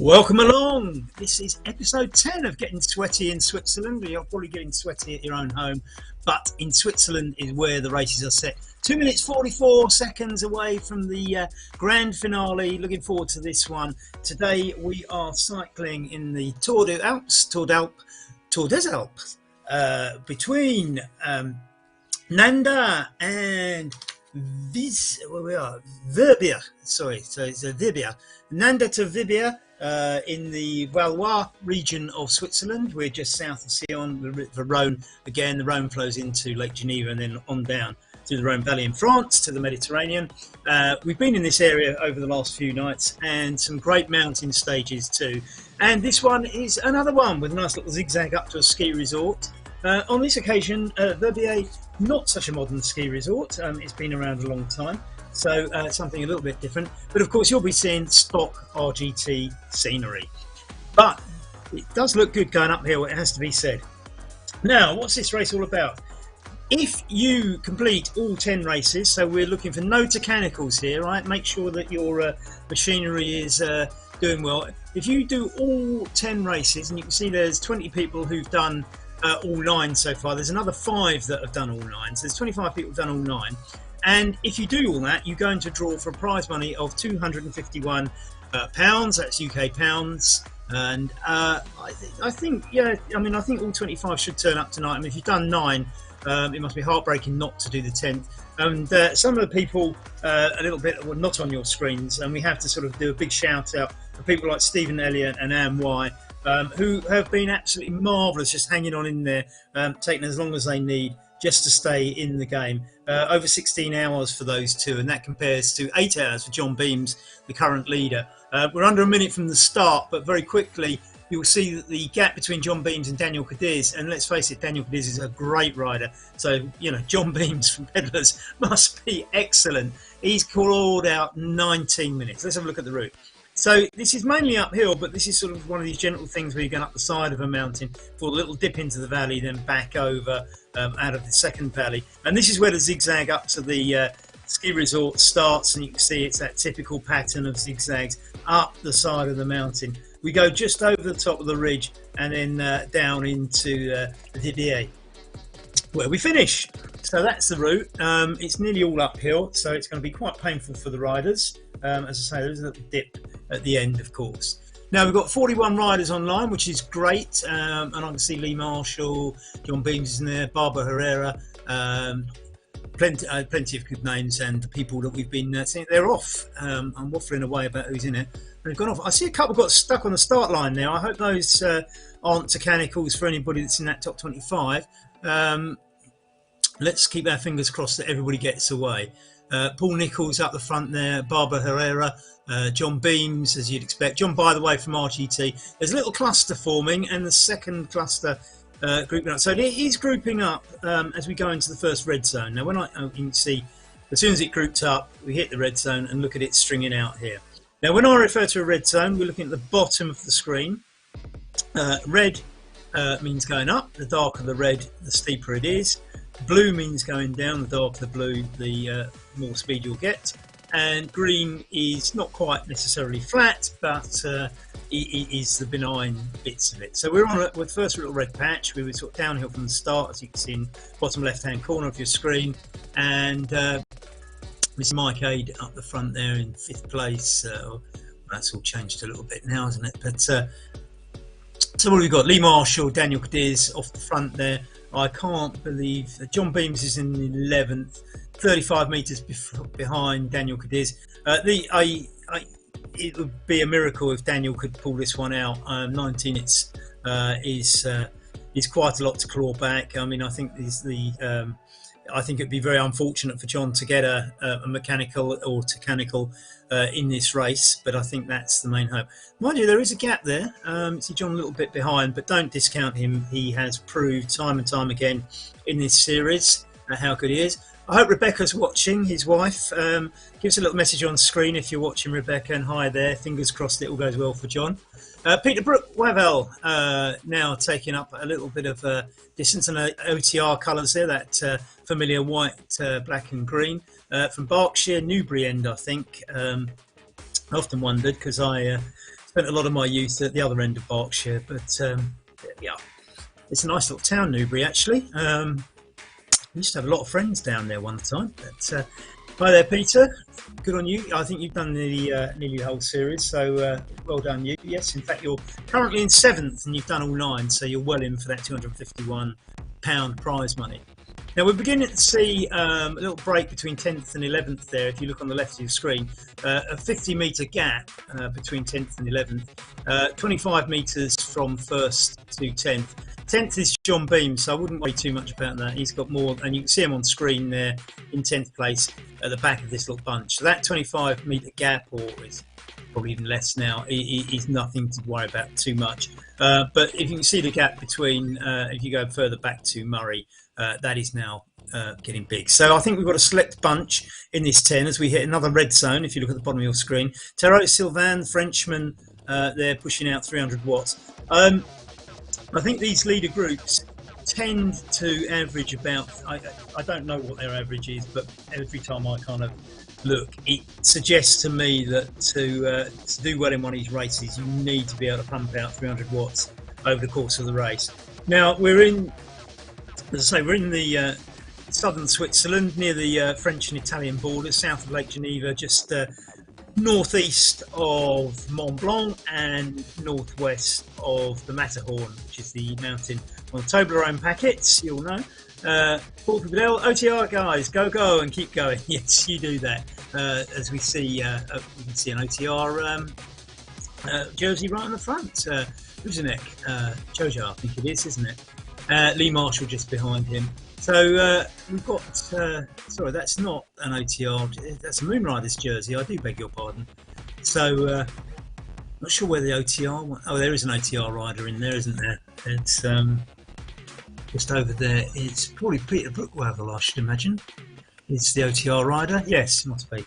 Welcome along. This is episode 10 of Getting Sweaty in Switzerland. You're probably getting sweaty at your own home, but in Switzerland is where the races are set. 2 minutes 44 seconds away from the grand finale. Looking forward to this one. Today we are cycling in the Tour des Alpes, between Nanda and Verbier. Sorry, so it's Verbier. Nanda to Verbier. In the Valois region of Switzerland. We're just south of Sion, the Rhone. Again, the Rhone flows into Lake Geneva and then on down through the Rhone Valley in France to the Mediterranean. We've been in this area over the last few nights and some great mountain stages too. And this one is another one with a nice little zigzag up to a ski resort. On this occasion, Verbier, not such a modern ski resort. It's been around a long time. So something a little bit different, but of course you'll be seeing stock RGT scenery. But it does look good going uphill, it has to be said. Now, what's this race all about? If you complete all 10 races, so we're looking for no mechanicals here, right? Make sure that your machinery is doing well. If you do all 10 races, and you can see there's 20 people who've done all 9 so far, there's another 5 that have done all 9, so there's 25 people who've done all 9. And if you do all that, you go into a draw for a prize money of £251. That's UK pounds. And I think all 25 should turn up tonight. I mean, if you've done 9, it must be heartbreaking not to do the 10th. And some of the people a little bit were not on your screens, and we have to sort of do a big shout out for people like Stephen Elliott and Anne Y, who have been absolutely marvellous, just hanging on in there, taking as long as they need just to stay in the game. Over 16 hours for those two, and that compares to 8 hours for John Beams, the current leader. We're under a minute from the start, but very quickly you'll see that the gap between John Beams and Daniel Cadiz, and let's face it, Daniel Cadiz is a great rider, so John Beams from Pedalers must be excellent. He's crawled out 19 minutes. Let's have a look at the route. So this is mainly uphill, but this is sort of one of these gentle things where you're going up the side of a mountain for a little dip into the valley, then back over out of the second valley. And this is where the zigzag up to the ski resort starts, and you can see it's that typical pattern of zigzags up the side of the mountain. We go just over the top of the ridge and then down into the Verbier, where we finish. So that's the route. It's nearly all uphill, so it's going to be quite painful for the riders. As I say, there's a little dip at the end, of course. Now we've got 41 riders online, which is great, and I can see Lee Marshall, John Beams is in there, Barbara Herrera, plenty of good names, and the people that we've been seeing. They're off. I'm waffling away about who's in it. They've gone off. I see a couple got stuck on the start line now. I hope those aren't mechanicals for anybody that's in that top 25. Let's keep our fingers crossed that everybody gets away. Paul Nichols up the front there, Barbara Herrera, John Beams, as you'd expect. John, by the way, from RGT. There's a little cluster forming, and the second cluster grouping up. So it is grouping up as we go into the first red zone. Now, you can see, as soon as it grouped up, we hit the red zone, and look at it stringing out here. Now, when I refer to a red zone, we're looking at the bottom of the screen. Red means going up. The darker the red, the steeper it is. Blue means going down. The darker the blue, the more speed you'll get. And green is not quite necessarily flat, but it is the benign bits of it. So we're on with first little red patch. We were sort of downhill from the start, as you can see in the bottom left-hand corner of your screen. And Mr. Mike Aid up the front there in 5th place. That's all changed a little bit now, isn't it? But so what have we got? Lee Marshall, Daniel Cadiz off the front there. I can't believe that John Beams is in 11th, 35 metres behind Daniel Cadiz. It would be a miracle if Daniel could pull this one out. 19 is quite a lot to claw back. I mean, I think I think it'd be very unfortunate for John to get a mechanical or technical in this race, but I think that's the main hope. Mind you, there is a gap there. See John a little bit behind, but don't discount him. He has proved time and time again in this series how good he is. I hope Rebecca's watching, his wife. Give us a little message on screen if you're watching, Rebecca, and hi there. Fingers crossed it all goes well for John. Peter Wavel now taking up a little bit of distance, and OTR colours there, that familiar white, black and green. From Berkshire, Newbury End, I think. I often wondered, because I spent a lot of my youth at the other end of Berkshire, but yeah, it's a nice little town, Newbury, actually. I used to have a lot of friends down there one time. But hi there, Peter. Good on you. I think you've done nearly the whole series, so well done you. Yes, in fact, you're currently in 7th and you've done all 9, so you're well in for that £251 prize money. Now we're beginning to see a little break between 10th and 11th there. If you look on the left of your screen, a 50-metre gap between 10th and 11th, 25 metres from 1st to 10th. 10th is John Beam, so I wouldn't worry too much about that. He's got more, and you can see him on screen there in 10th place at the back of this little bunch. So that 25-metre gap, or is probably even less now, is nothing to worry about too much. But if you can see the gap between, if you go further back to Murray, that is now getting big. So I think we've got a select bunch in this 10 as we hit another red zone. If you look at the bottom of your screen, Tarot Sylvain, the Frenchman, they're pushing out 300 watts. I think these leader groups tend to average about, I don't know what their average is, but every time I kind of look, it suggests to me that to do well in one of these races, you need to be able to pump out 300 watts over the course of the race. Now, we're in, as I say, we're in the southern Switzerland, near the French and Italian border, south of Lake Geneva, just northeast of Mont Blanc and northwest of the Matterhorn, which is the mountain on the Toblerone packets, you'll know. Paul Fidel, OTR guys, go and keep going. Yes, you do that. As we see, you can see an OTR jersey right on the front. Uzanek, Jojo, I think it is, isn't it? Lee Marshall just behind him. So we've got, sorry, that's not an OTR, that's a Moonriders jersey, I do beg your pardon. So, not sure where the OTR, oh, there is an OTR rider in there, isn't there? It's just over there, it's probably Peter Brookwavel, I should imagine. It's the OTR rider, yes, it must be.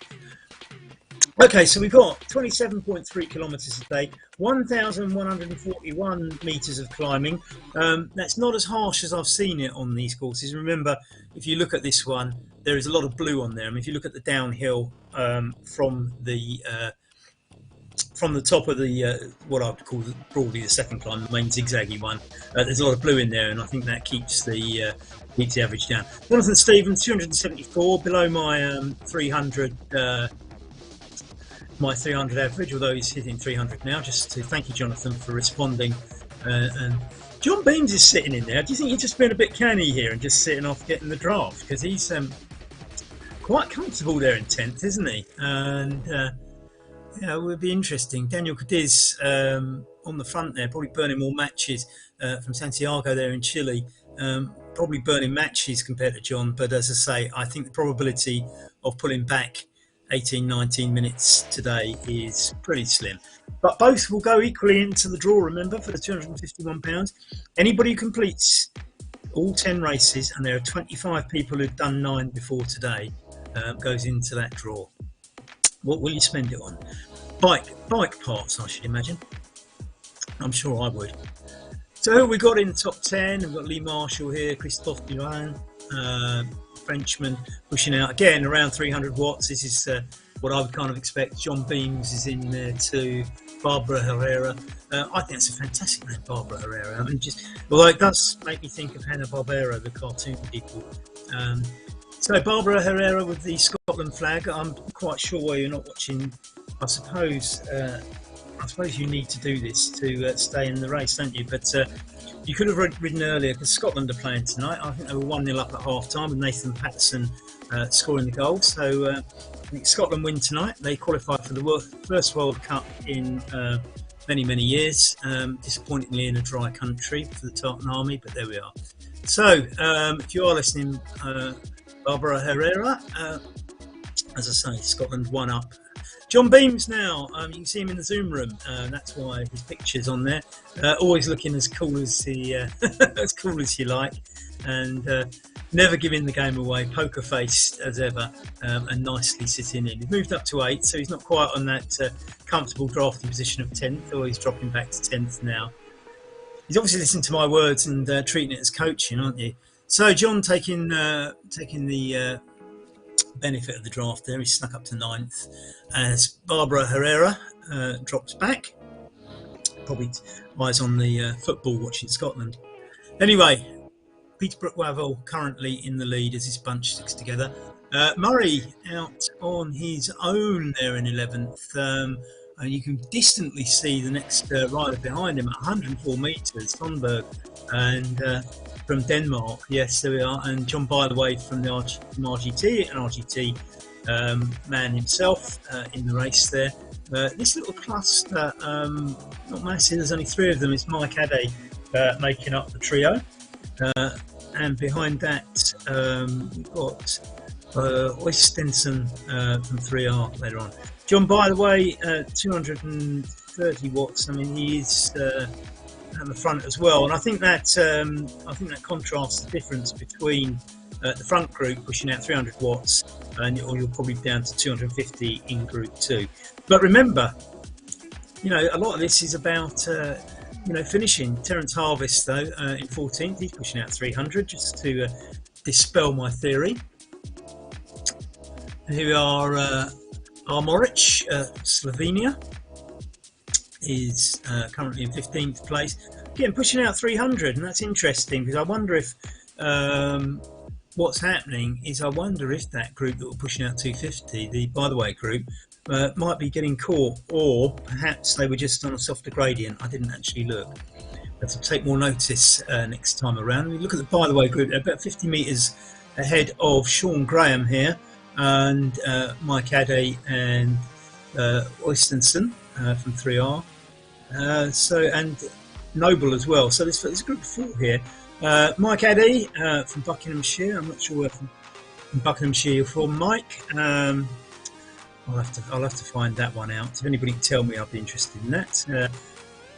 Okay, so we've got 27.3 kilometres a day, 1,141 metres of climbing. That's not as harsh as I've seen it on these courses. Remember, if you look at this one, there is a lot of blue on there. I mean, if you look at the downhill from the top of the what I would call broadly the second climb, the main zigzaggy one, there's a lot of blue in there, and I think that keeps the average down. Jonathan Stevens, 274, below my 300. My 300 average, although he's hitting 300 now. Just to thank you, Jonathan, for responding. And John Beams is sitting in there. Do you think he's just been a bit canny here and just sitting off getting the draft? Because he's quite comfortable there in 10th, isn't he? And yeah, it would be interesting. Daniel Cadiz on the front there, probably burning more matches from Santiago there in Chile. Probably burning matches compared to John. But as I say, I think the probability of pulling back 18-19 minutes today is pretty slim, but both will go equally into the draw, remember, for the £251. Anybody who completes all 10 races, and there are 25 people who've done 9 before today, goes into that draw. What will you spend it on? Bike parts, I should imagine. I'm sure I would. So who have we got in the top 10? We've got Lee Marshall here, Christophe Duran, Frenchman, pushing out again around 300 watts. This is what I would kind of expect. John Beams is in there too. Barbara Herrera. I think that's a fantastic name, Barbara Herrera. I mean, although it does make me think of Hanna-Barbera, the cartoon people. So Barbara Herrera with the Scotland flag. I'm quite sure why you're not watching. I suppose you need to do this to stay in the race, don't you? But you could have ridden earlier because Scotland are playing tonight. I think they were 1-0 up at half time with Nathan Patterson scoring the goal. So I think Scotland win tonight. They qualified for the first World Cup in many years. Disappointingly in a dry country for the Tartan Army, but there we are. So if you are listening, Barbara Herrera, as I say, Scotland 1 up. John Beams now, you can see him in the Zoom room. That's why his picture's on there. Always looking as cool as he, as cool as you like, and never giving the game away. Poker faced as ever, and nicely sitting in. He's moved up to 8, so he's not quite on that comfortable drafting position of 10th, or he's dropping back to 10th now. He's obviously listening to my words and treating it as coaching, aren't you? So John taking the benefit of the draft there. He's snuck up to 9th as Barbara Herrera drops back. Probably eyes on the football watching Scotland. Anyway, Peterbrook Wavell currently in the lead as this bunch sticks together. Murray out on his own there in 11th. And you can distantly see the next rider behind him at 104 metres, Thunberg, and from Denmark. Yes, there we are. And John By the way from the RGT, an RGT man himself in the race there. This little cluster, not massive, there's only 3 of them. It's Mike Adey making up the trio. And behind that, we've got Oystensen from 3R later on. John, by the way, 230 watts. I mean, he is at the front as well, and I think that contrasts the difference between the front group pushing out 300 watts, or you're probably down to 250 in Group 2. But remember, a lot of this is about finishing. Terence Harvest, though, in 14th, he's pushing out 300, just to dispel my theory. Here we are. Armoric, Slovenia, is currently in 15th place. Again, pushing out 300, and that's interesting because I wonder if what's happening is I wonder if that group that were pushing out 250, the By the Way group, might be getting caught, or perhaps they were just on a softer gradient. I didn't actually look. I have to take more notice next time around. We look at the By the Way group, they're about 50 metres ahead of Sean Graham here, and Mike Adey and Oystensen from 3R, and Noble as well. So there's a group of 4 here. Mike Adey from Buckinghamshire. I'm not sure where from Buckinghamshire you're from, Mike. I'll have to find that one out. If anybody can tell me, I'll be interested in that.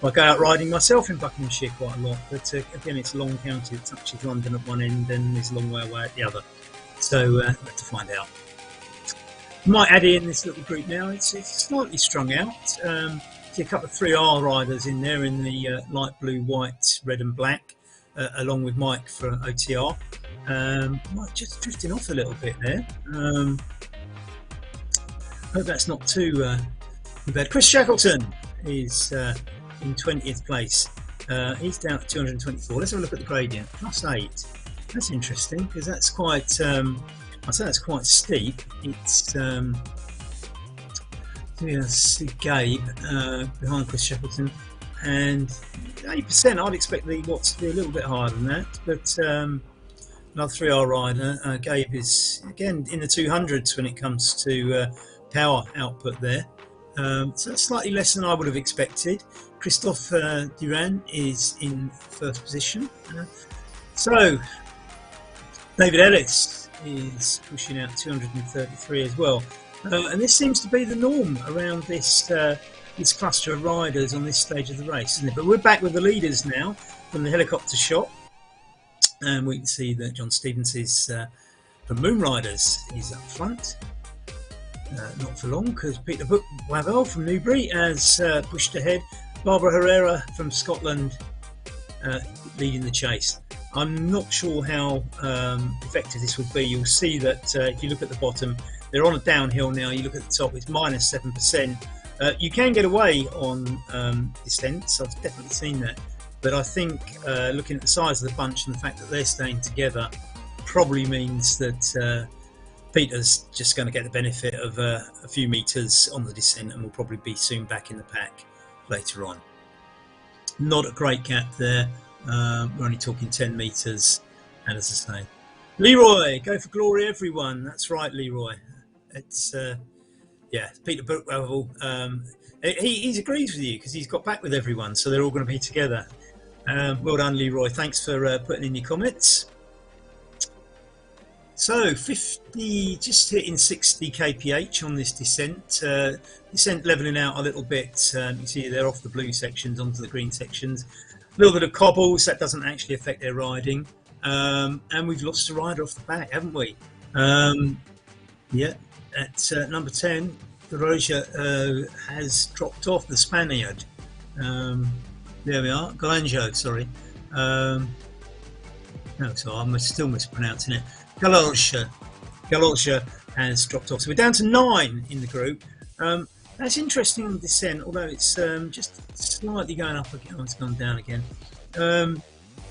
I go out riding myself in Buckinghamshire quite a lot, but again, it's a long county. It touches London at one end and is a long way away at the other. So I'll have to find out. Might add in this little group now. It's slightly strung out. See a couple of 3R riders in there in the light blue, white, red and black, along with Mike for OTR. Mike just drifting off a little bit there. Hope that's not too bad. Chris Shackleton is in 20th place. He's down at 224. Let's have a look at the gradient. +8. That's interesting because that's quite. I'd say that's quite steep. It's see Gabe behind Chris Shackleton, and 8%. I'd expect the watts to be a little bit higher than that, but another 3R rider. Gabe is again in the 200s when it comes to power output there. So that's slightly less than I would have expected. Christophe Durand is in first position. So David Ellis is pushing out 233 as well, and this seems to be the norm around this this cluster of riders on this stage of the race, isn't it? But we're back with the leaders now from the helicopter shot, and we can see that John Stevens is from Moon Riders is up front. Not for long, because Peter Wavell from Newbury has pushed ahead. Barbara Herrera from Scotland leading the chase. I'm not sure how effective this will be. You'll see that if you look at the bottom, they're on a downhill now. You look at the top, it's -7%. You can get away on descents. I've definitely seen that. But I think looking at the size of the bunch and the fact that they're staying together probably means that Peter's just going to get the benefit of a few metres on the descent and will probably be soon back in the pack later on. Not a great gap there. We're only talking 10 metres, and as I say, Leroy, go for glory, everyone. That's right, Leroy. It's Peter Wavell. He agrees with you because he's got back with everyone, so they're all going to be together. Well done, Leroy. Thanks for putting in your comments. So 50, just hitting 60 kph on this descent. Descent levelling out a little bit. You can see they're off the blue sections onto the green sections. A little bit of cobbles, that doesn't actually affect their riding. And we've lost a rider off the back, haven't we? Yeah, at number 10, Garoja has dropped off, the Spaniard. There we are, Galanjo, sorry. No, so I'm still mispronouncing it. Galosha has dropped off. So we're down to 9 in the group. That That's interesting on the descent, although it's just slightly going up again. Oh, it's gone down again.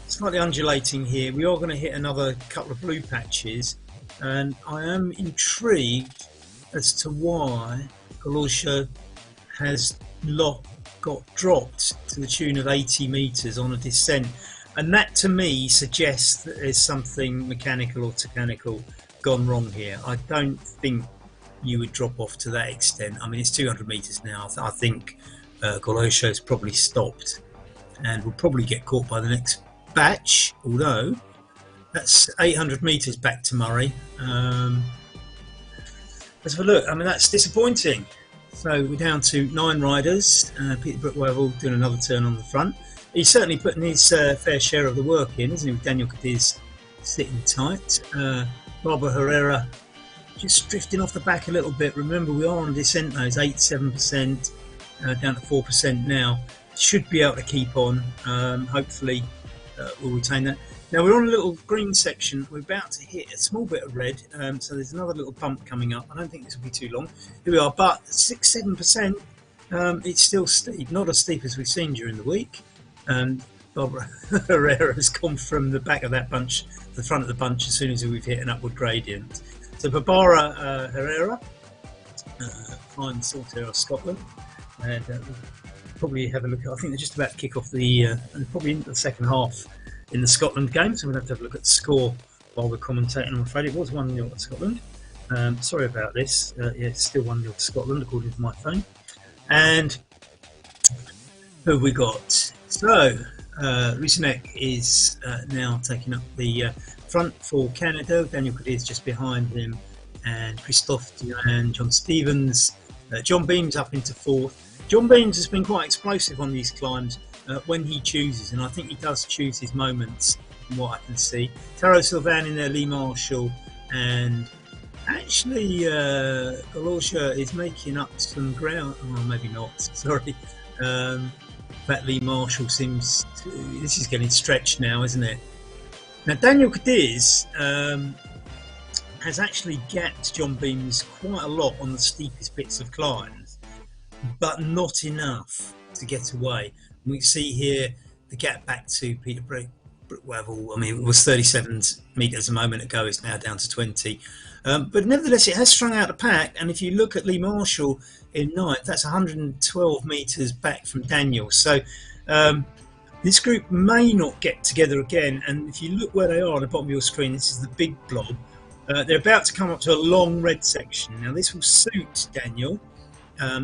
Slightly undulating here. We are going to hit another couple of blue patches, and I am intrigued as to why Galosha has got dropped to the tune of 80 metres on a descent, and that to me suggests that there's something mechanical or technical gone wrong here. I don't think you would drop off to that extent. I mean, it's 200 metres now. I think Galosha's probably stopped and will probably get caught by the next batch, although that's 800 metres back to Murray. Let's have a look. I mean, that's disappointing. So we're down to 9 riders. Peter Brookwell doing another turn on the front. He's certainly putting his fair share of the work in, isn't he, with Daniel Cadiz sitting tight. Barbara Herrera just drifting off the back a little bit. Remember, we are on descent now. It's 8-7%, down to 4% now. Should be able to keep on. Hopefully we'll retain that. Now we're on a little green section. We're about to hit a small bit of red, so there's another little bump coming up. I don't think this will be too long. Here we are, but 6-7%. It's still steep, not as steep as we've seen during the week. Barbara Herrera has come from the back of that bunch, the front of the bunch, as soon as we've hit an upward gradient. So Barbara Herrera, flying the Saltaire of Scotland, and we'll probably have a look. I think they're just about to kick off the probably into the second half in the Scotland game, so we'll have to have a look at the score while we're commentating. I'm afraid it was 1-0 to Scotland. Sorry about this. Yeah, it's still 1-0 to Scotland according to my phone. And who have we got? So Rieseneck is now taking up the front for Canada. Daniel Cadiz just behind him, and Christophe Durand, John Stevens, John Beams up into 4th. John Beams has been quite explosive on these climbs when he chooses, and I think he does choose his moments from what I can see. Taro Sylvain in there, Lee Marshall, and actually Galosha is making up some ground. Oh, maybe not, sorry. That Lee Marshall seems to, this is getting stretched now, isn't it? Now Daniel Cadiz has actually gapped John Beams quite a lot on the steepest bits of climbs, but not enough to get away. We see here the gap back to Peter Brookwell. I mean, it was 37 metres a moment ago. It's now down to 20. But nevertheless, it has strung out the pack. And if you look at Lee Marshall in 9th, that's 112 metres back from Daniel. So this group may not get together again. And if you look where they are on the bottom of your screen, this is the big blob. They're about to come up to a long red section. Now, this will suit Daniel.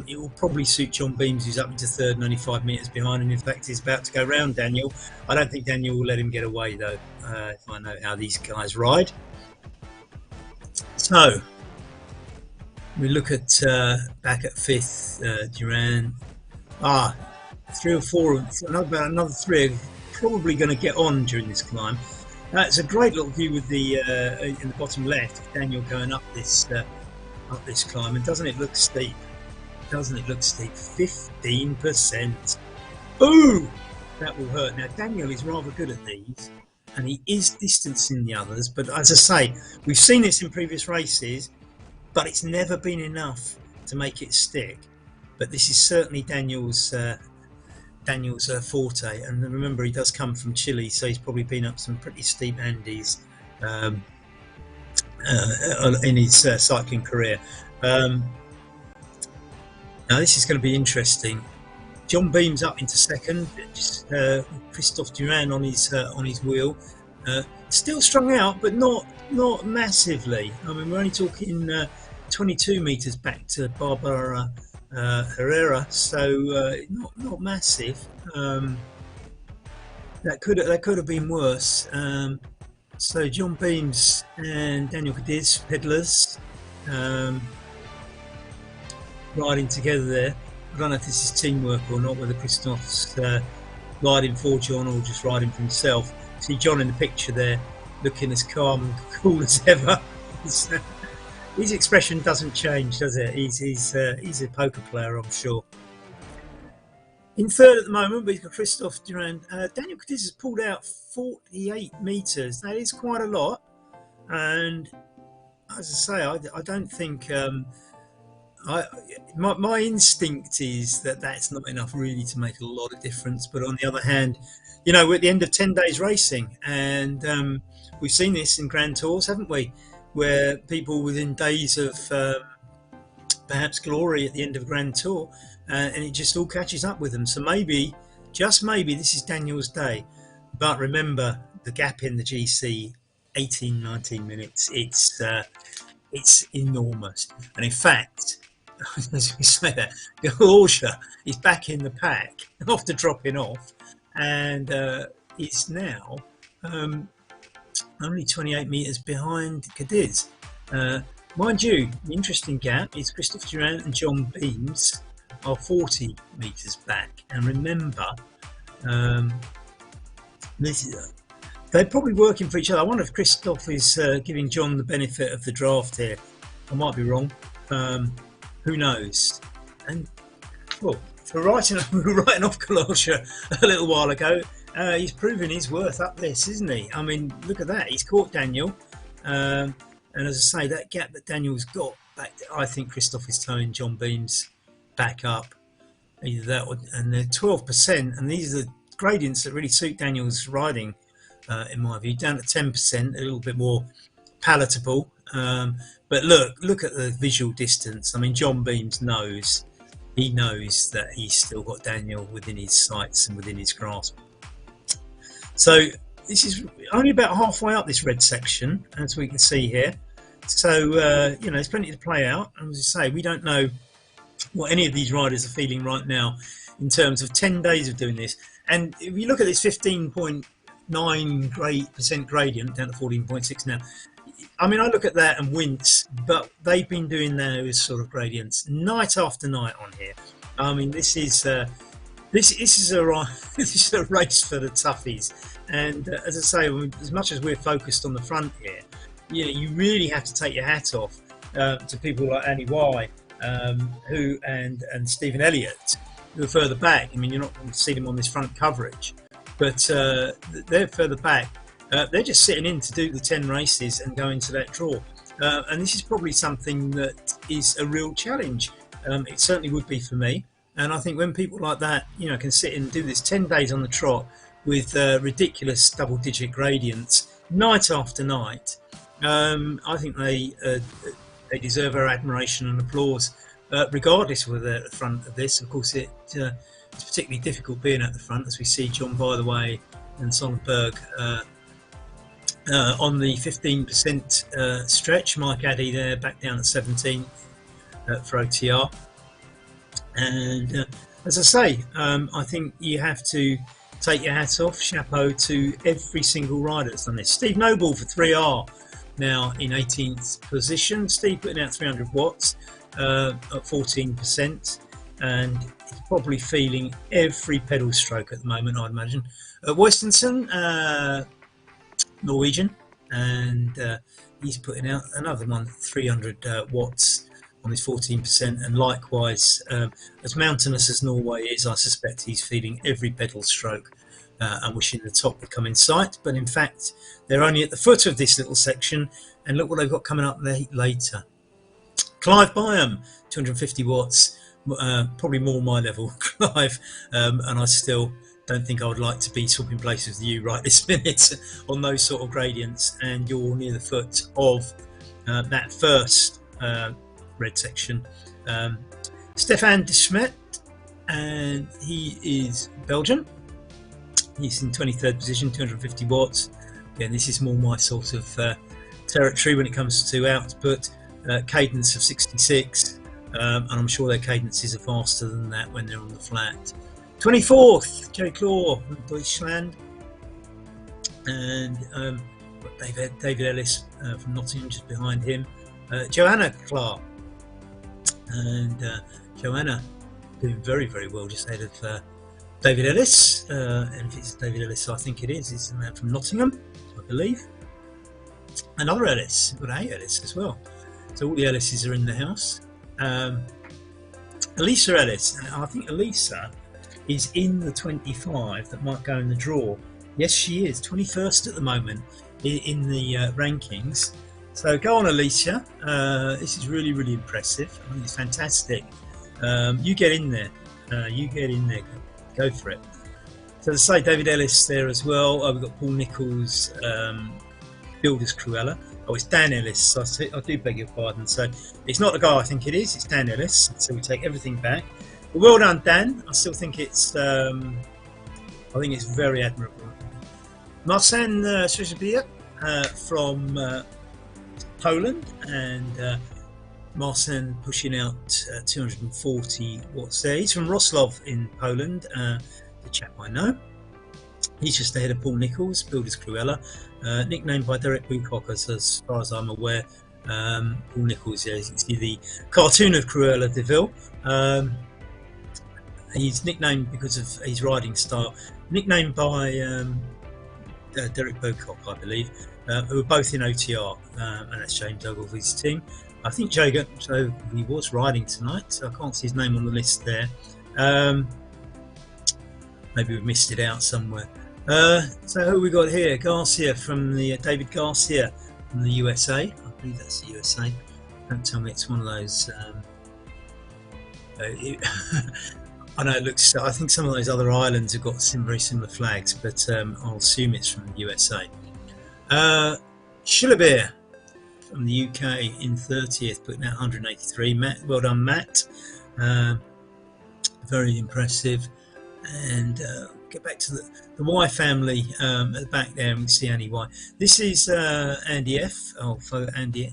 It will probably suit John Beams, who's up into 3rd and only 5 metres behind, and in fact he's about to go round Daniel. I don't think Daniel will let him get away though, if I know how these guys ride. So we look at back at 5th, Durand. 3 or 4, about another 3 are probably going to get on during this climb. It's a great little view with the in the bottom left, Daniel going up this climb, and doesn't it look steep? Doesn't it look steep? 15%. Ooh, that will hurt. Now Daniel is rather good at these, and he is distancing the others. But as I say, we've seen this in previous races, but it's never been enough to make it stick. But this is certainly Daniel's forte. And remember, he does come from Chile, so he's probably been up some pretty steep Andes in his cycling career. Now this is going to be interesting. John Beams up into 2nd, just Christophe Durand on his wheel. Still strung out, but not massively. I mean, we're only talking 22 metres back to Barbara Herrera, so not massive. That could have been worse. So John Beams and Daniel Cadiz, pedalers. Riding together there. I don't know if this is teamwork or not, whether Christophe's riding for John or just riding for himself. See John in the picture there, looking as calm and cool as ever. His expression doesn't change, does it? He's a poker player, I'm sure. In 3rd at the moment, we've got Christophe Durand. Daniel Cadiz has pulled out 48 metres. That is quite a lot. And as I say, I don't think... I, my instinct is that that's not enough really to make a lot of difference. But on the other hand, you know, we're at the end of 10 days racing, and we've seen this in Grand Tours, haven't we? Where people within days of perhaps glory at the end of a Grand Tour, and it just all catches up with them. So maybe, just maybe, this is Daniel's day. But remember, the gap in the GC, 18, 19 minutes, it's enormous. And in fact, as we say that, Galorcia is back in the pack after dropping off, and is now only 28 metres behind Cadiz. Mind you, the interesting gap is Christophe Durand and John Beams are 40 metres back. And remember, they're probably working for each other. I wonder if Christophe is giving John the benefit of the draft here. I might be wrong. Who knows? And well, for writing off Galosha a little while ago, he's proven his worth up this, isn't he? I mean, look at that. He's caught Daniel. And as I say, that gap that Daniel's got, I think Christophe is towing John Beams back up. Either that or, and they're 12%. And these are the gradients that really suit Daniel's riding, in my view. Down to 10%, a little bit more palatable. But look at the visual distance. I mean, John Beams knows that he's still got Daniel within his sights and within his grasp. So this is only about halfway up this red section, as we can see here. So you know, there's plenty to play out. And as I say, we don't know what any of these riders are feeling right now in terms of 10 days of doing this. And if you look at this 15.9% gradient down to 14.6 now, I mean, I look at that and wince, but they've been doing those sort of gradients night after night on here. I mean, this is a race for the toughies. And as I say, as much as we're focused on the front here, you really have to take your hat off to people like Annie Y, who and Stephen Elliott, who are further back. I mean, you're not going to see them on this front coverage, but they're further back. They're just sitting in to do the 10 races and go into that draw. And this is probably something that is a real challenge. It certainly would be for me. And I think when people like that, you know, can sit in and do this 10 days on the trot with ridiculous double-digit gradients night after night, I think they deserve our admiration and applause, regardless of whether they're at the front of this. Of course, it's particularly difficult being at the front, as we see John By the Way and Sonnenberg on the 15% stretch. Mike Addy there back down at 17 for OTR. And as I say, I think you have to take your hat off, chapeau to every single rider that's done this. Steve Noble for 3R now in 18th position. Steve putting out 300 watts at 14%, and he's probably feeling every pedal stroke at the moment, I'd imagine. Woistenson, Norwegian, and he's putting out another one, 300 watts on his 14%, and likewise, as mountainous as Norway is, I suspect he's feeling every pedal stroke and wishing the top would come in sight. But in fact, they're only at the foot of this little section, and look what they've got coming up later. Clive Byam, 250 watts, probably more my level, Clive, and I still don't think I would like to be swapping places with you right this minute on those sort of gradients, and you're near the foot of that first red section. Stefan de Smet, and he is Belgian. He's in 23rd position, 250 watts. Again, this is more my sort of territory when it comes to output. Cadence of 66, and I'm sure their cadences are faster than that when they're on the flat. 24th, Jerry Claw from Deutschland, and David Ellis from Nottingham just behind him. Joanna Clark, and Joanna doing very, very well just ahead of David Ellis, and if it's David Ellis, I think it is. He's a man from Nottingham, I believe. Another Ellis, we've got a Ellis as well. So all the Ellises are in the house. Elisa Ellis, I think Elisa is in the 25 that might go in the draw. Yes, she is 21st at the moment in the rankings. So go on, Alicia. This is really, really impressive. I think it's fantastic. You get in there. You get in there. Go for it. So to say, David Ellis there as well. We've got Paul Nichols, Builders Cruella. Oh, it's Dan Ellis. So I do beg your pardon. So it's not the guy I think it is. It's Dan Ellis. So we take everything back. But well done, Dan. I still think it's. I think it's very admirable. Marcin Szybia from Poland, and Marcin pushing out 240 watts there. He's from Wrocław in Poland, the chap I know. He's just ahead of Paul Nichols, Builders Cruella, nicknamed by Derek Bucock, as far as I'm aware. Paul Nichols, yeah, you can see the cartoon of Cruella de Vil. He's nicknamed because of his riding style, nicknamed by Derek Bocock, I believe, who are both in OTR, and that's James Ogilvy's team. I think Joe he was riding tonight, so I can't see his name on the list there. Maybe we've missed it out somewhere. So who we got here? Garcia from David Garcia from the USA. I believe that's the USA. Don't tell me it's one of those. I know it looks. I think some of those other islands have got very similar flags, but I'll assume it's from the USA. Schillebeer from the UK in 30th, putting out 183. Matt, well done, Matt. Very impressive. And get back to the Y family at the back there, and we can see Andy Y. This is Andy F. Oh, Andy.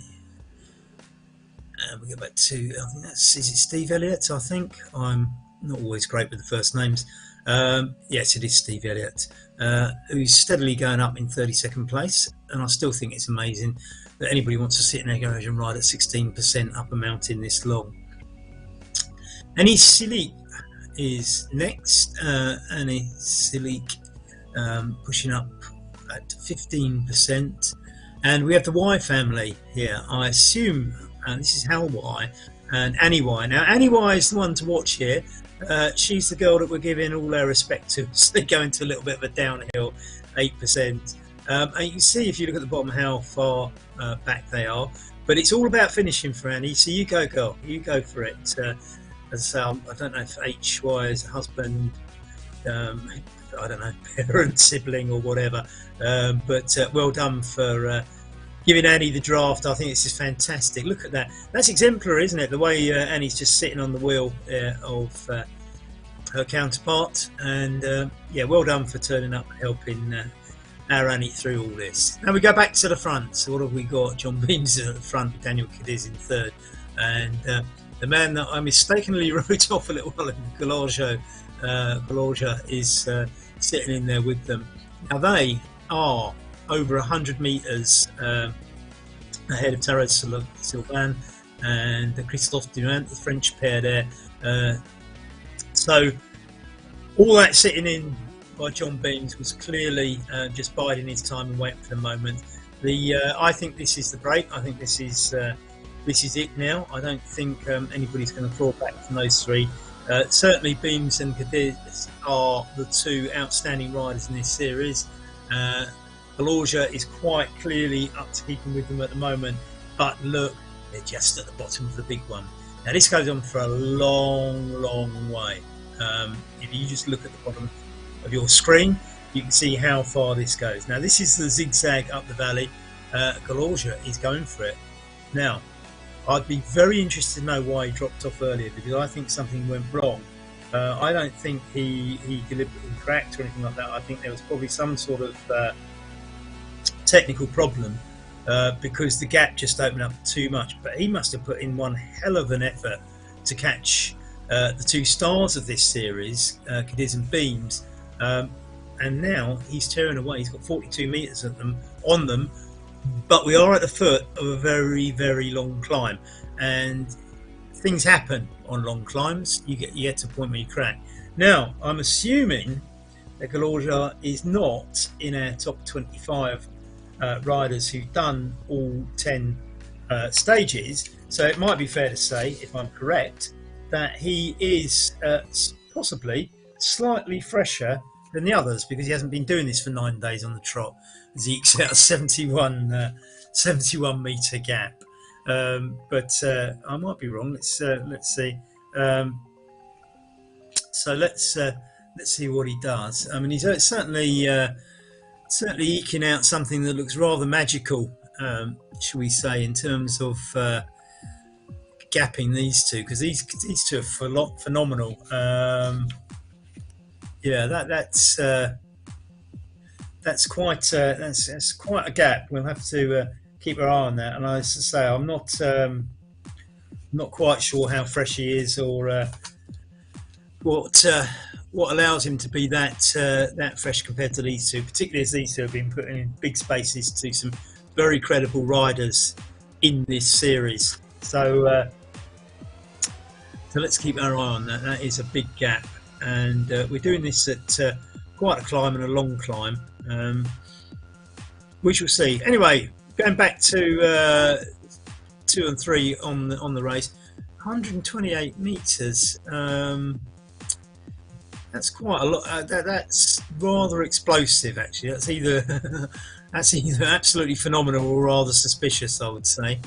And we go back to, I think is it Steve Elliott? I think I'm not always great with the first names. Yes, it is Steve Elliott, who's steadily going up in 32nd place, and I still think it's amazing that anybody wants to sit in their garage and ride at 16% up a mountain this long. Annie Silik is next, Annie Silik pushing up at 15%, and we have the Y family here. I assume this is Hal Y and Annie Y. Now Annie Y is the one to watch here. She's the girl that we're giving all our respect to. So they go into a little bit of a downhill, 8%. And you can see if you look at the bottom how far back they are. But it's all about finishing for Annie. So you go, girl. You go for it. As I say, I don't know if HY is a husband, I don't know, parent, sibling, or whatever. But well done for giving Annie the draft. I think this is fantastic. Look at that. That's exemplary, isn't it? The way Annie's just sitting on the wheel of her counterpart. And yeah, well done for turning up and helping our Annie through all this. Now we go back to the front. So what have we got? John Beams at the front with Daniel Cadiz in third. And the man that I mistakenly wrote off a little while ago, Galorja, is sitting in there with them. Now they are over 100 metres ahead of Taro Sylvain and Christophe Durant, the French pair there. So all that sitting in by John Beams was clearly just biding his time and waiting for the moment. I think this is the break. I think this is it now. I don't think anybody's going to fall back from those three. Certainly Beams and Cadiz are the two outstanding riders in this series. Galorja is quite clearly up to keeping with them at the moment, but look, they're just at the bottom of the big one. Now this goes on for a long way. If you just look at the bottom of your screen, you can see how far this goes. Now this is the zigzag up the valley. Galorja is going for it. Now I'd be very interested to know why he dropped off earlier, because I think something went wrong. I don't think he deliberately cracked or anything like that. I think there was probably some sort of technical problem because the gap just opened up too much. But he must have put in one hell of an effort to catch the two stars of this series, Cadiz and Beams, and now he's tearing away. He's got 42 metres on them, but we are at the foot of a very long climb, and things happen on long climbs. You get to a point where you crack. Now I'm assuming that Galorja is not in our top 25 riders who've done all 10 stages, so it might be fair to say, if I'm correct, that he is possibly slightly fresher than the others because he hasn't been doing this for 9 days on the trot as he ekes out a 71 metre gap. But I might be wrong. Let's see. So let's see what he does. I mean, he's certainly eking out something that looks rather magical, shall we say, in terms of gapping these two, because these two are phenomenal. Yeah, that's quite that's quite a gap. We'll have to keep our eye on that. And as I say, I'm not quite sure how fresh he is or what allows him to be that fresh compared to these two, particularly as these two have been put in big spaces to some very credible riders in this series. So let's keep our eye on that. That is a big gap, and we're doing this at quite a climb and a long climb. We shall see. Anyway, going back to 2 and 3 on the race, 128 meters. That's quite a lot. That's rather explosive, actually. That's either absolutely phenomenal or rather suspicious, I would say.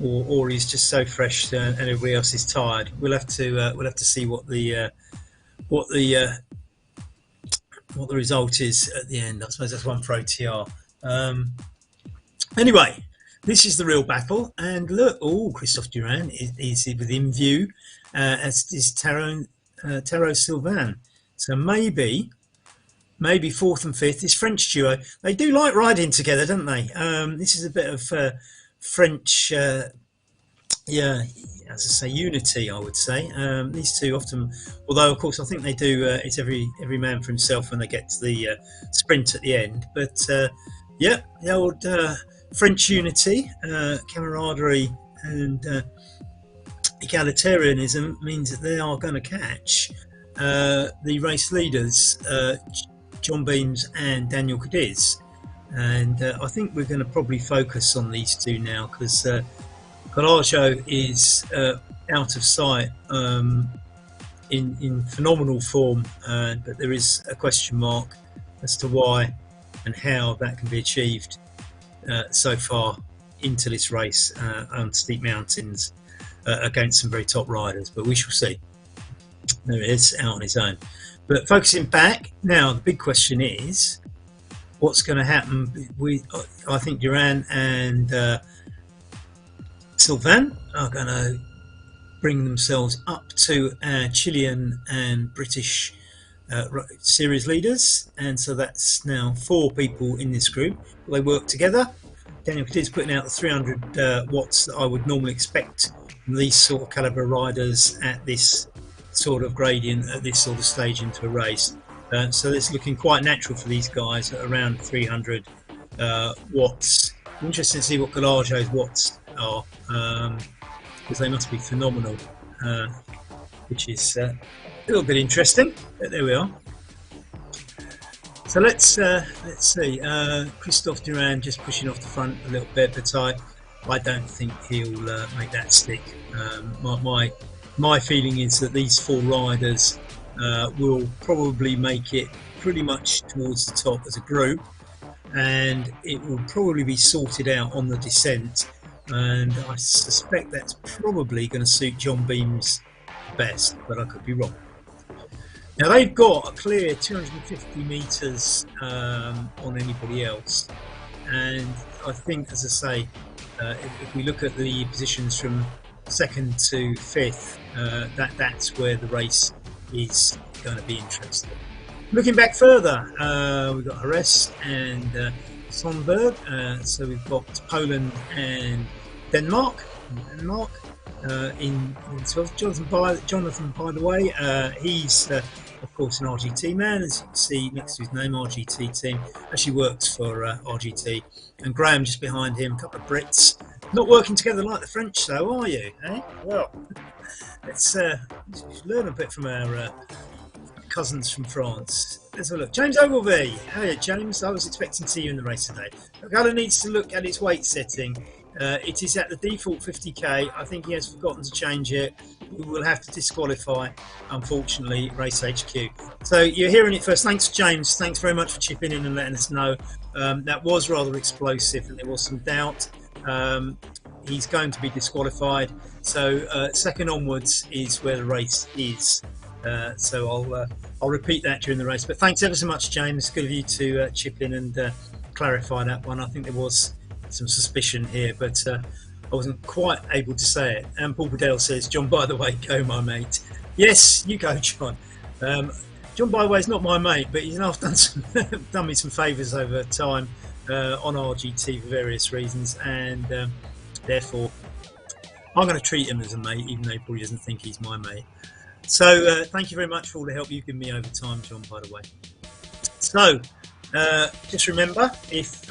Or he's just so fresh and everybody else is tired. We'll have to see what the result is at the end. I suppose that's one for OTR. Anyway, this is the real battle, and look, Christophe Durand is within view, as is Taro Sylvain. So maybe 4th and 5th. This French duo, they do like riding together, don't they? This is a bit of French, yeah, as I say, unity, I would say. These two often, although of course I think they do, it's every man for himself when they get to the sprint at the end. But yeah, the old French unity, camaraderie and egalitarianism means that they are going to catch the race leaders, John Beams and Daniel Cadiz. And I think we're going to probably focus on these two now, because Colaggio is out of sight in phenomenal form, but there is a question mark as to why and how that can be achieved so far into this race on steep mountains against some very top riders. But we shall see. There it is, out on his own. But focusing back now, the big question is, what's going to happen? I think Durand and Sylvain are going to bring themselves up to Chilean and British series leaders, and so that's now 4 people in this group. They work together. Daniel Cadiz putting out the 300 watts that I would normally expect from these sort of caliber riders at this sort of gradient, at this sort of stage into a race. So it's looking quite natural for these guys at around 300 watts. Interesting to see what Colaggio's watts are, because they must be phenomenal, which is a little bit interesting. But there we are. So let's see. Christophe Durand just pushing off the front a little bit, but I don't think he'll make that stick. My feeling is that these 4 riders will probably make it pretty much towards the top as a group, and it will probably be sorted out on the descent, and I suspect that's probably going to suit John Beams best, but I could be wrong. Now they've got a clear 250 metres on anybody else, and I think, as I say, if we look at the positions from 2nd to 5th, that's where the race is going to be interesting. Looking back further, we've got Arrest and Sonberg, so we've got Poland and Denmark. In 12th, Jonathan, by the way, he's of course an RGT man, as you can see next to his name, RGT team. Actually works for RGT, and Graham just behind him. A couple of Brits, not working together like the French, though, are you? Eh? Well, let's learn a bit from our cousins from France. Let's have a look. James Ogilvy. Hey, James. I was expecting to see you in the race today. Ogala needs to look at its weight setting. It is at the default 50k. I think he has forgotten to change it. we will have to disqualify, unfortunately, Race HQ. So you're hearing it first. Thanks, James. Thanks very much for chipping in and letting us know. That was rather explosive, and there was some doubt. He's going to be disqualified. So second onwards is where the race is. So I'll repeat that during the race. But thanks ever so much, James. Good of you to chip in and clarify that one. I think there was some suspicion here, but I wasn't quite able to say it. And Paul Bedell says, John, by the way, go, my mate. Yes, you go, John. John, by the way, is not my mate, but he's done me some favours over time on RGT for various reasons, and therefore I'm going to treat him as a mate, even though he probably doesn't think he's my mate. So thank you very much for all the help you've given me over time, John, by the way. So just remember, if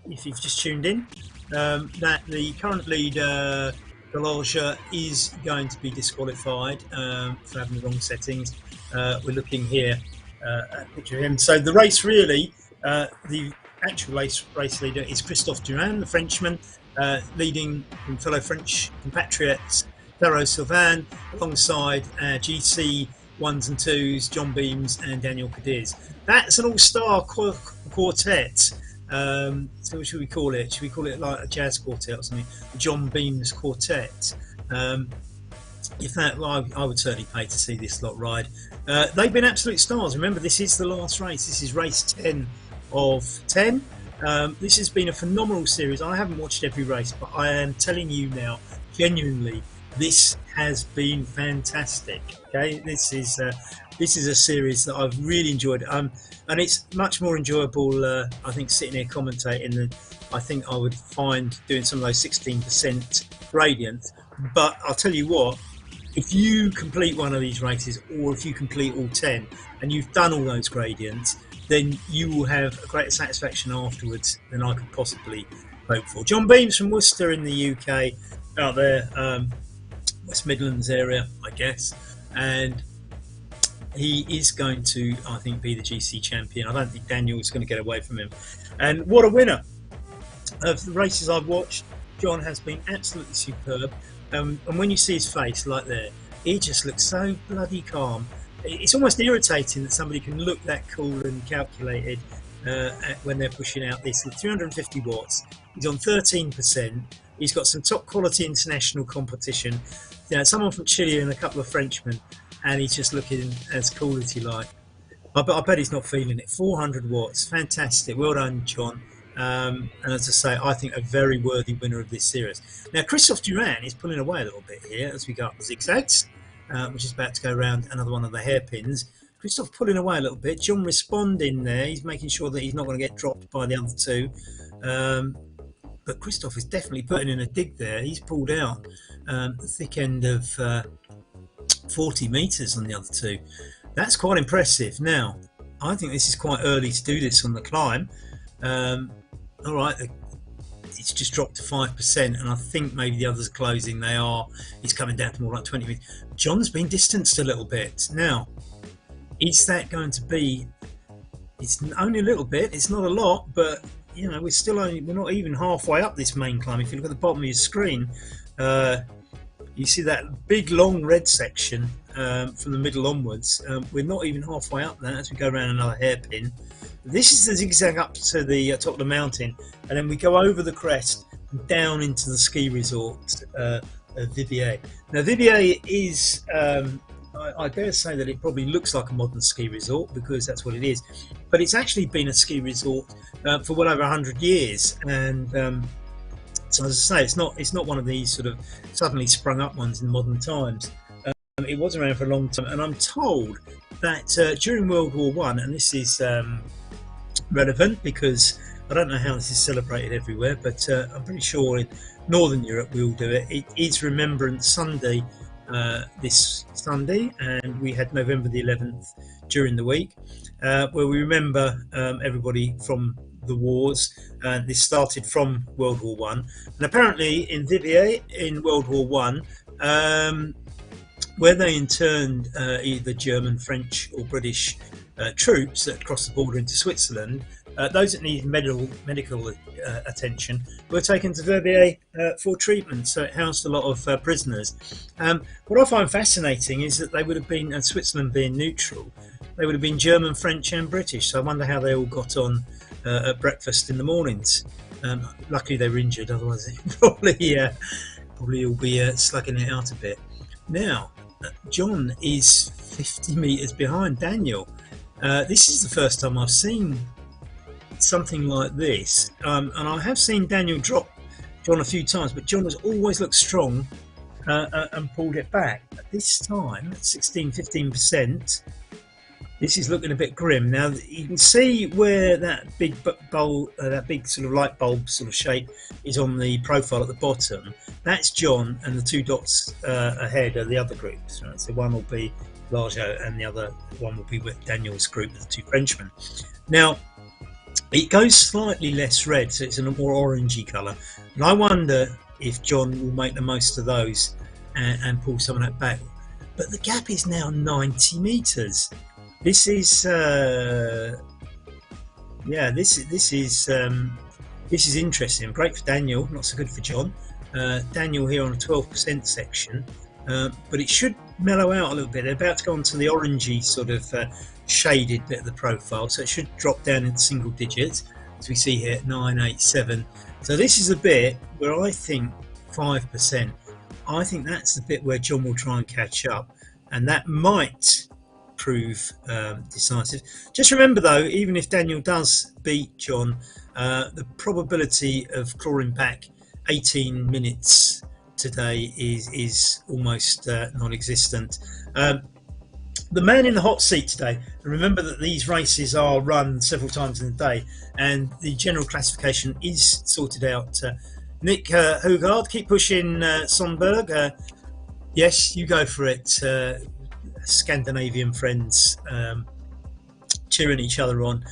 you've just tuned in, that the current leader, Galarja, is going to be disqualified for having the wrong settings. We're looking here at a picture of him. So the race really, the actual race leader is Christophe Durand, the Frenchman, leading from fellow French compatriots Thero Sylvain, alongside GC 1s and 2s, John Beams and Daniel Cadiz. That's an all-star quartet. So what should we call it? Should we call it like a jazz quartet or something? The John Beams Quartet. In fact, well, I would certainly pay to see this lot ride. They've been absolute stars. Remember, this is the last race. This is race 10 of 10. This has been a phenomenal series. I haven't watched every race, but I am telling you now, genuinely, this has been fantastic. Okay, this is a series that I've really enjoyed, and it's much more enjoyable, I think, sitting here commentating than I think I would find doing some of those 16% gradients. But I'll tell you what, if you complete one of these races, or if you complete all 10 and you've done all those gradients, then you will have a greater satisfaction afterwards than I could possibly hope for. John Beams from Worcester in the UK, out there, West Midlands area, I guess, and he is going to, I think, be the GC champion. I don't think Daniel is going to get away from him. And what a winner! Of the races I've watched, John has been absolutely superb. And when you see his face like there, he just looks so bloody calm. It's almost irritating that somebody can look that cool and calculated when they're pushing out this. 350 watts. He's on 13%. He's got some top quality international competition. You know, someone from Chile and a couple of Frenchmen, and he's just looking as cool as you like. I bet he's not feeling it. 400 watts, fantastic. Well done, John. And as I say, I think a very worthy winner of this series. Now, Christophe Durand is pulling away a little bit here as we go up the zigzags, which is about to go around another one of the hairpins. Christophe pulling away a little bit. John responding there. He's making sure that he's not going to get dropped by the other two. But Christophe is definitely putting in a dig there. He's pulled out the thick end of 40 metres on the other two. That's quite impressive. Now, I think this is quite early to do this on the climb. All right, it's just dropped to 5%, and I think maybe the others are closing. They are. It's coming down to more like 20 meters. John's been distanced a little bit. Now, is that going to be? It's only a little bit. It's not a lot, but you know, we're not even halfway up this main climb. If you look at the bottom of your screen, you see that big long red section from the middle onwards. We're not even halfway up that as we go around another hairpin. This is the zigzag up to the top of the mountain, and then we go over the crest and down into the ski resort of Vivier. Now, Vivier is, I dare say that it probably looks like a modern ski resort because that's what it is, but it's actually been a ski resort for well over 100 years. And so, as I say, it's not one of these sort of suddenly sprung up ones in modern times. It was around for a long time, and I'm told that during World War One, and this is relevant because I don't know how this is celebrated everywhere, but I'm pretty sure in Northern Europe we all do it. It is Remembrance Sunday this Sunday, and we had November the 11th during the week, where we remember everybody from the wars. This started from World War One, and apparently in Vivier in World War One, where they interned either German, French, or British troops that crossed the border into Switzerland, Those that need medical attention were taken to Verbier for treatment. So it housed a lot of prisoners. What I find fascinating is that they would have been, and Switzerland being neutral, they would have been German, French, and British. So I wonder how they all got on at breakfast in the mornings. Luckily they were injured, otherwise they probably all be slugging it out a bit. Now, John is 50 metres behind Daniel. This is the first time I've seen something like this, and I have seen Daniel drop John a few times, but John has always looked strong and pulled it back. At this time, 16-15%, this is looking a bit grim. Now you can see where that big bulb, that big sort of light bulb sort of shape is on the profile at the bottom. That's John, and the two dots ahead are the other groups. Right? So one will be Largeau, and the other one will be with Daniel's group, the two Frenchmen. Now it goes slightly less red, so it's in a more orangey colour. And I wonder if John will make the most of those and pull some of that back. But the gap is now 90 metres. This is this is interesting. Great for Daniel, not so good for John. Daniel here on a 12% section, but it should mellow out a little bit. They're about to go on to the orangey sort of shaded bit of the profile, so it should drop down into single digits, as we see here at 987. So this is a bit where I think 5%. I think that's the bit where John will try and catch up, and that might prove decisive. Just remember though, even if Daniel does beat John, the probability of clawing back 18 minutes today is almost non-existent. The man in the hot seat today, and remember that these races are run several times in the day, and the general classification is sorted out. Nick Hugard, keep pushing Sonberg. Yes, you go for it. Scandinavian friends cheering each other on.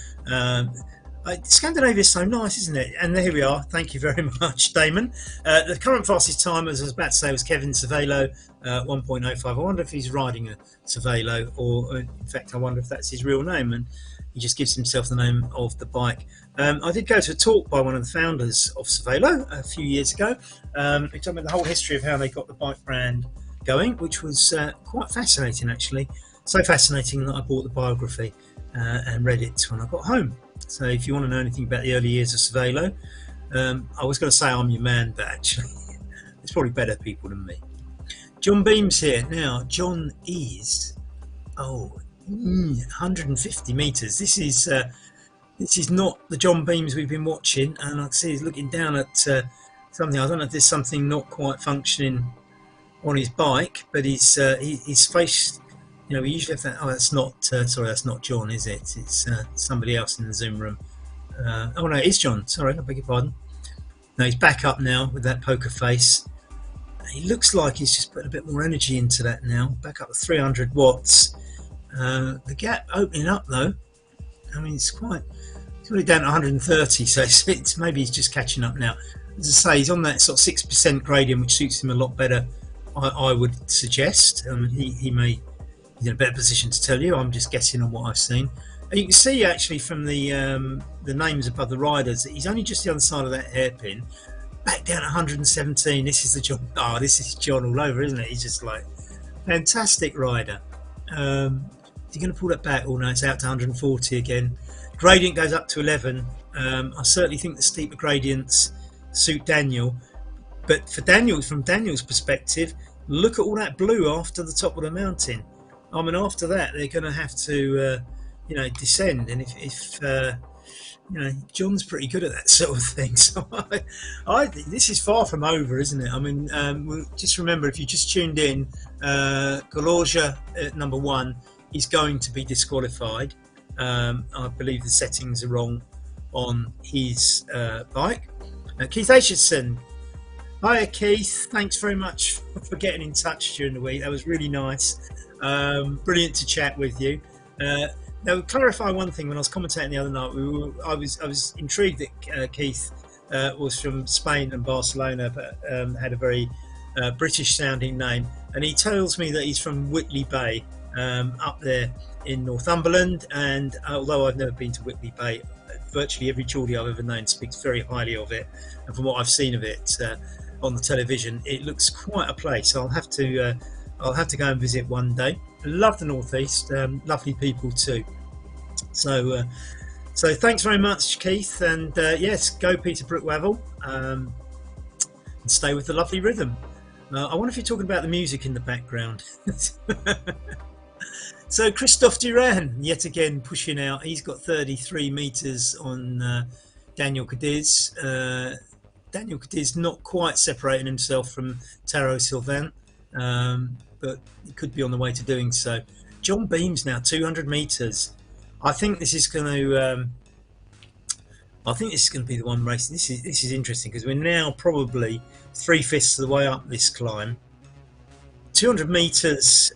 Scandinavia is so nice, isn't it? And there we are. Thank you very much, Damon. The current fastest time, as I was about to say, was Kevin Cervelo, 1.05. I wonder if he's riding a Cervelo, or in fact, I wonder if that's his real name, and he just gives himself the name of the bike. I did go to a talk by one of the founders of Cervelo a few years ago. He told me the whole history of how they got the bike brand going, which was quite fascinating, actually. So fascinating that I bought the biography and read it when I got home. So if you want to know anything about the early years of Cervelo, I was going to say I'm your man, but actually there's probably better people than me. John Beams here. Now John is 150 metres. This is not the John Beams we've been watching, and I can see he's looking down at something. I don't know if there's something not quite functioning on his bike, but his face, you know, we usually have that. Oh, that's not sorry, that's not John, is it? It's somebody else in the Zoom room. Oh no, it is John. Sorry, I beg your pardon. No, he's back up now with that poker face. He looks like he's just putting a bit more energy into that now. Back up to 300 watts. The gap opening up though. I mean, it's really down to 130, so it's maybe he's just catching up now. As I say, he's on that sort of 6% gradient, which suits him a lot better, I would suggest. He may be in a better position to tell you. I'm just guessing on what I've seen. And you can see actually from the names above the riders that he's only just the other side of that hairpin. Back down at 117. This is the John. Oh, this is John all over, isn't it? He's just like fantastic rider. Is he going to pull that back? Oh no, it's out to 140 again. Gradient goes up to 11. I certainly think the steeper gradients suit Daniel, but for Daniel, from Daniel's perspective, look at all that blue after the top of the mountain. I mean, after that, they're going to have to, descend. And if John's pretty good at that sort of thing. So I think this is far from over, isn't it? I mean, just remember, if you just tuned in, Galorgia at number 1 is going to be disqualified. I believe the settings are wrong on his bike. Keith Aitchison. Hiya, Keith. Thanks very much for getting in touch during the week. That was really nice. Brilliant to chat with you. Now, clarify one thing. When I was commentating the other night, I was intrigued that Keith was from Spain and Barcelona, but had a very British-sounding name. And he tells me that he's from Whitley Bay, up there in Northumberland. And although I've never been to Whitley Bay, virtually every Geordie I've ever known speaks very highly of it, and from what I've seen of it on the television, it looks quite a place. I'll have to go and visit one day. I love the northeast, lovely people too. So thanks very much, Keith, and yes, go Peter Brookwavel, and stay with the lovely rhythm. I wonder if you're talking about the music in the background. So Christophe Duran, yet again pushing out. He's got 33 metres on Daniel Cadiz. Daniel Cadiz not quite separating himself from Taro Sylvain, but he could be on the way to doing so. John Beams now 200 metres. I think this is going to. I think this is going to be the one racing. This is interesting because we're now probably 3/5 of the way up this climb. 200 metres.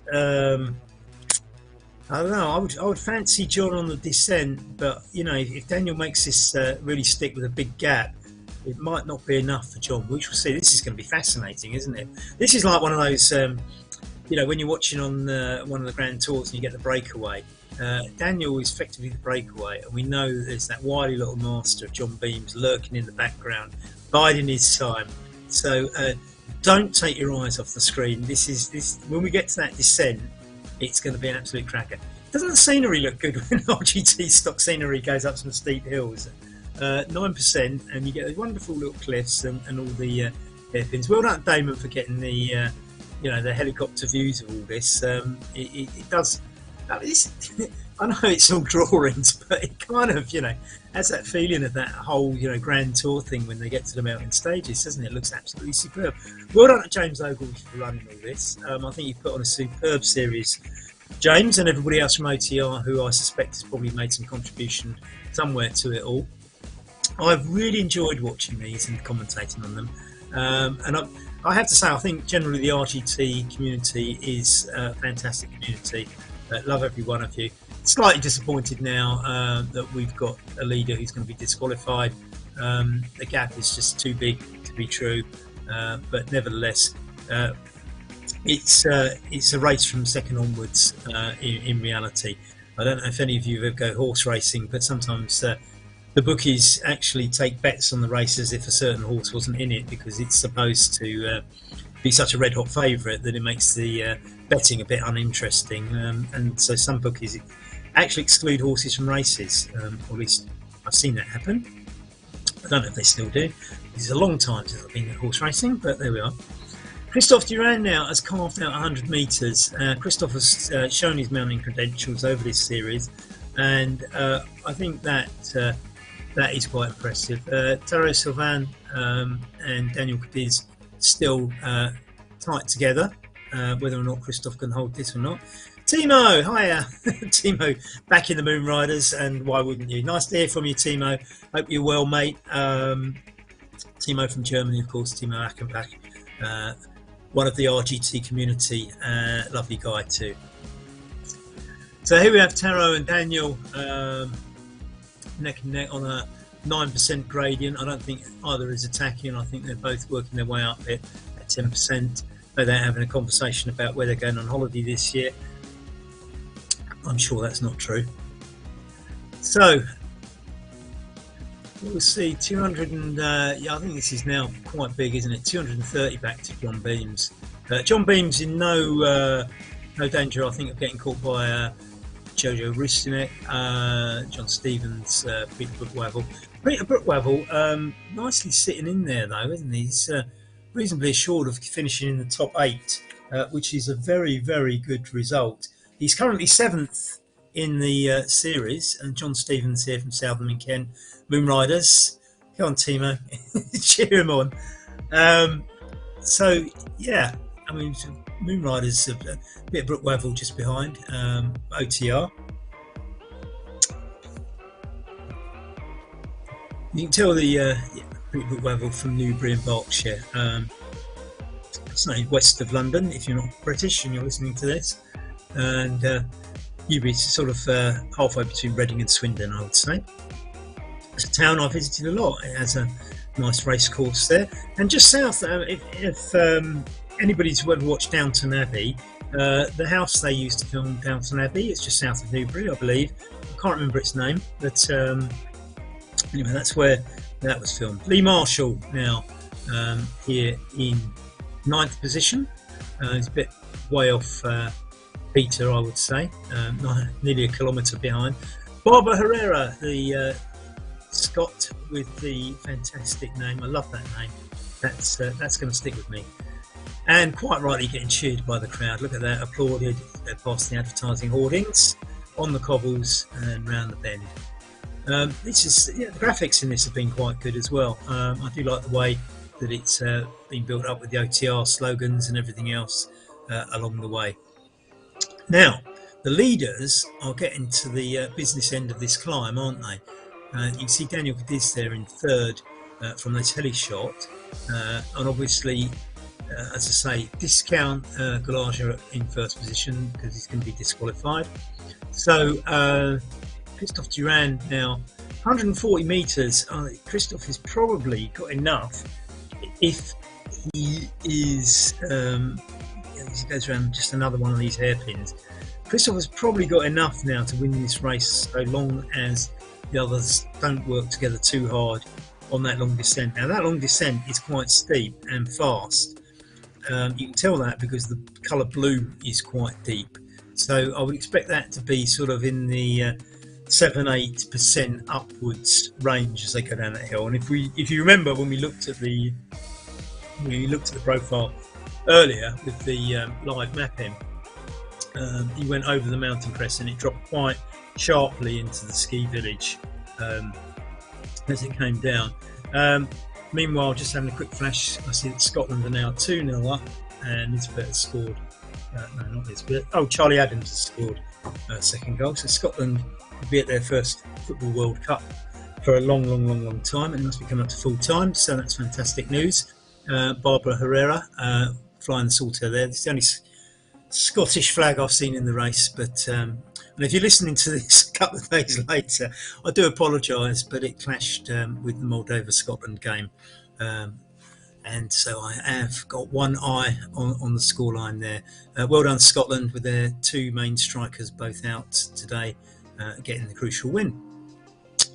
I don't know. I would fancy John on the descent, but you know, if Daniel makes this really stick with a big gap, it might not be enough for John. Which we'll see. This is going to be fascinating, isn't it? This is like one of those, you know, when you're watching on one of the Grand Tours and you get the breakaway. Daniel is effectively the breakaway, and we know that there's that wily little master of John Beams lurking in the background, biding his time. So don't take your eyes off the screen. This when we get to that descent, it's going to be an absolute cracker. Doesn't the scenery look good when RGT stock scenery goes up some steep hills? 9%, and you get those wonderful little cliffs and all the hairpins. Well done, Damon, for getting the you know, the helicopter views of all this. It does. I know it's all drawings, but it kind of, you know, has that feeling of that whole, you know, Grand Tour thing when they get to the mountain stages, doesn't it? It looks absolutely superb. Well done to James Ogilvie for running all this. I think you've put on a superb series, James, and everybody else from OTR, who I suspect has probably made some contribution somewhere to it all. I've really enjoyed watching these and commentating on them, and I have to say, I think generally the RGT community is a fantastic community. Love every one of you. Slightly disappointed now that we've got a leader who's going to be disqualified. The gap is just too big to be true, but nevertheless, it's a race from second onwards. In reality, I don't know if any of you ever go horse racing, but sometimes the bookies actually take bets on the race as if a certain horse wasn't in it, because it's supposed to be such a red hot favourite that it makes the betting a bit uninteresting, and so some bookies actually exclude horses from races, or at least I've seen that happen. I don't know if they still do. It's a long time since I've been at horse racing, but there we are. Christophe Duran now has carved out 100 metres. Christophe has shown his mounting credentials over this series, and I think that is quite impressive. Taro Sylvain and Daniel Cadiz still tight together, whether or not Christophe can hold this or not. Timo, hiya. Timo, back in the Moon Riders, and why wouldn't you? Nice to hear from you, Timo. Hope you're well, mate. Timo from Germany, of course, Timo Achenbach, one of the RGT community, lovely guy too. So here we have Taro and Daniel neck and neck on a 9% gradient. I don't think either is attacking. I think they're both working their way up it at 10%. They're having a conversation about where they're going on holiday this year. I'm sure that's not true. So we'll see. 200 and yeah, I think this is now quite big, isn't it? 230 back to John Beams. John Beams in no danger, I think, of getting caught by Jojo Ristinek, John Stevens, Peter Brookwavel. Peter Brookwavel nicely sitting in there though, isn't he? He's reasonably assured of finishing in the top 8, which is a very, very good result. He's currently 7th in the series, and John Stevens here from Southam in Kent. Moon Riders, come on Timo, cheer him on. So yeah, I mean, Moon Riders, a bit of Brookwavel just behind, OTR. You can tell the Brookwavel from Newbury and Berkshire. It's not west of London if you're not British and you're listening to this, and Newbury's sort of halfway between Reading and Swindon, I would say. It's a town I visited a lot. It has a nice race course there, and just south. If anybody's ever watched Downton Abbey, the house they used to film Downton Abbey, it's just south of Newbury, I believe. I can't remember its name, but Anyway, that's where that was filmed. Lee Marshall now here in 9th position. He's a bit way off Peter, I would say, nearly a kilometre behind. Barbara Herrera, the Scot with the fantastic name. I love that name. That's going to stick with me. And quite rightly getting cheered by the crowd. Look at that, applauded past the advertising hoardings on the cobbles and round the bend. This is the graphics in this have been quite good as well. I do like the way that it's been built up with the OTR slogans and everything else along the way. Now, the leaders are getting to the business end of this climb, aren't they? You can see Daniel Cadiz there in 3rd from this heli shot, and obviously, as I say, discount Galaja in 1st position because he's going to be disqualified. So Christophe Durand now 140 metres. Christophe has probably got enough if he is. He goes around just another one of these hairpins. Christophe has probably got enough now to win this race, so long as the others don't work together too hard on that long descent. Now that long descent is quite steep and fast. You can tell that because the colour blue is quite deep. So I would expect that to be sort of in the 7-8% upwards range as they go down that hill. And if you remember when we looked at the profile earlier with the live mapping, he went over the mountain crest and it dropped quite sharply into the ski village as it came down. Meanwhile, just having a quick flash, I see that Scotland are now 2-0 up, and Nisbet has scored. No, not Nisbet. Oh, Charlie Adams has scored a 2nd goal. So Scotland will be at their first Football World Cup for a long time, and it must be coming up to full time. So that's fantastic news. Barbara Herrera flying the Saltaire there. It's the only Scottish flag I've seen in the race, but and if you're listening to this a couple of days later, I do apologise, but it clashed with the Moldova-Scotland game, and so I have got one eye on the scoreline there. Well done Scotland with their 2 main strikers both out today, getting the crucial win.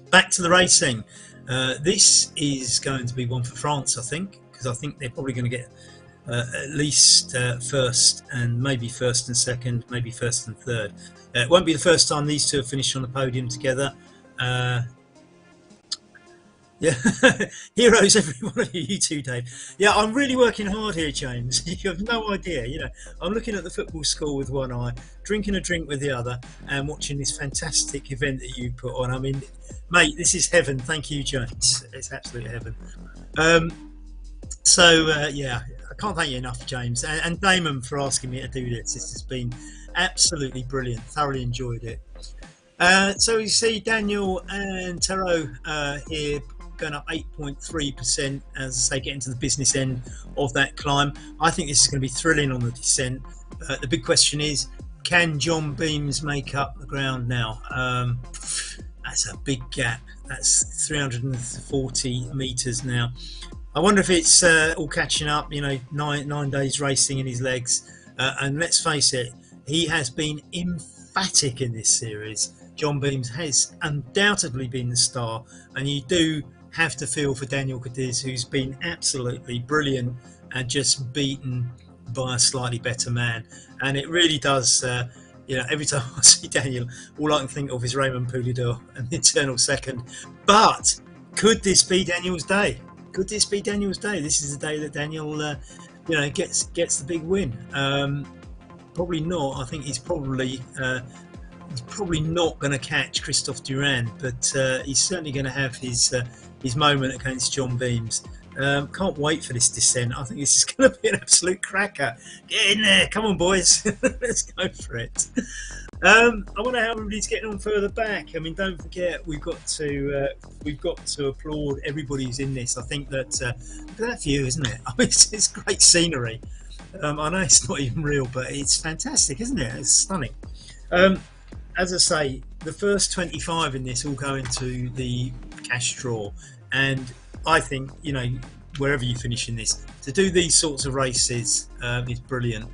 Back to the racing. This is going to be one for France, I think, because I think they're probably going to get at least 1st and maybe 1st and 2nd, maybe 1st and 3rd. It won't be the first time these two have finished on the podium together. Yeah, heroes, every one of you too, Dave. Yeah, I'm really working hard here, James. You have no idea. You know, I'm looking at the football score with one eye, drinking a drink with the other, and watching this fantastic event that you put on. I mean, mate, this is heaven. Thank you, James. It's absolute heaven. Yeah, I can't thank you enough, James, and Damon for asking me to do this. This has been absolutely brilliant. Thoroughly enjoyed it. So you see Daniel and Taro here going up 8.3%, as I say, getting to the business end of that climb. I think this is going to be thrilling on the descent. The big question is, can John Beams make up the ground now? That's a big gap. That's 340 metres now. I wonder if it's all catching up, you know, nine days racing in his legs. And let's face it, he has been emphatic in this series. John Beams has undoubtedly been the star, and you do have to feel for Daniel Cadiz, who's been absolutely brilliant and just beaten by a slightly better man. And it really does, you know, every time I see Daniel, all I can think of is Raymond Poulidor and the eternal second. But could this be Daniel's day? Could this be Daniel's day? This is the day that Daniel, you know, gets the big win. Probably not. I think he's probably not going to catch Christophe Durand, but he's certainly going to have his moment against John Beams. Can't wait for this descent. I think this is going to be an absolute cracker. Get in there, come on, boys. Let's go for it. I wonder how everybody's getting on further back. I mean, don't forget we've got to applaud everybody who's in this. I think that look at that view, isn't it? I mean, it's great scenery. I know it's not even real, but it's fantastic, isn't it? It's stunning. As I say, the first 25 in this all go into the cash draw, and I think, you know, wherever you finish in this, to do these sorts of races is brilliant.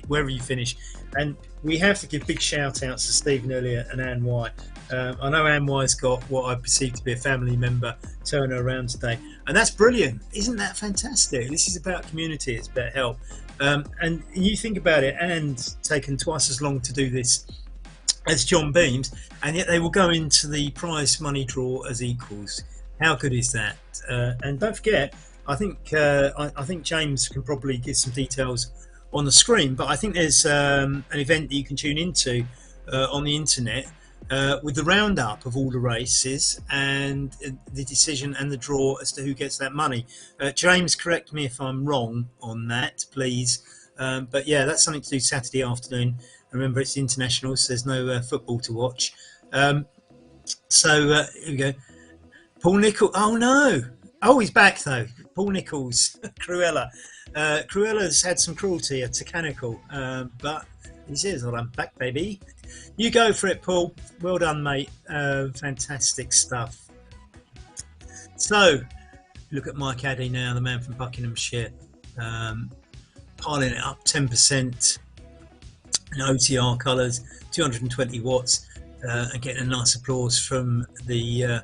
Wherever you finish, and we have to give big shout outs to Stephen earlier and Anne Y. I know Anne Y's got what I perceive to be a family member turning her around today, and that's brilliant. Isn't that fantastic? This is about community. It's about help. And you think about it, Anne's taken twice as long to do this as John Beams, and yet they will go into the prize money draw as equals. How good is that? And don't forget, I think James can probably give some details on the screen, but I think there's an event that you can tune into on the internet with the roundup of all the races and the decision and the draw as to who gets that money. James, correct me if I'm wrong on that, please. But yeah, that's something to do Saturday afternoon. Remember, it's international, so there's no football to watch. So here we go. Paul Nichols. Oh no! Oh, he's back though. Paul Nichols, Cruella. Cruella's had some cruelty at Tacanical, but he says, "Well, I'm back, baby." You go for it, Paul. Well done, mate. Fantastic stuff. So, look at Mike Addy now, the man from Buckinghamshire, piling it up 10% in OTR colours, 220 watts, and getting a nice applause from the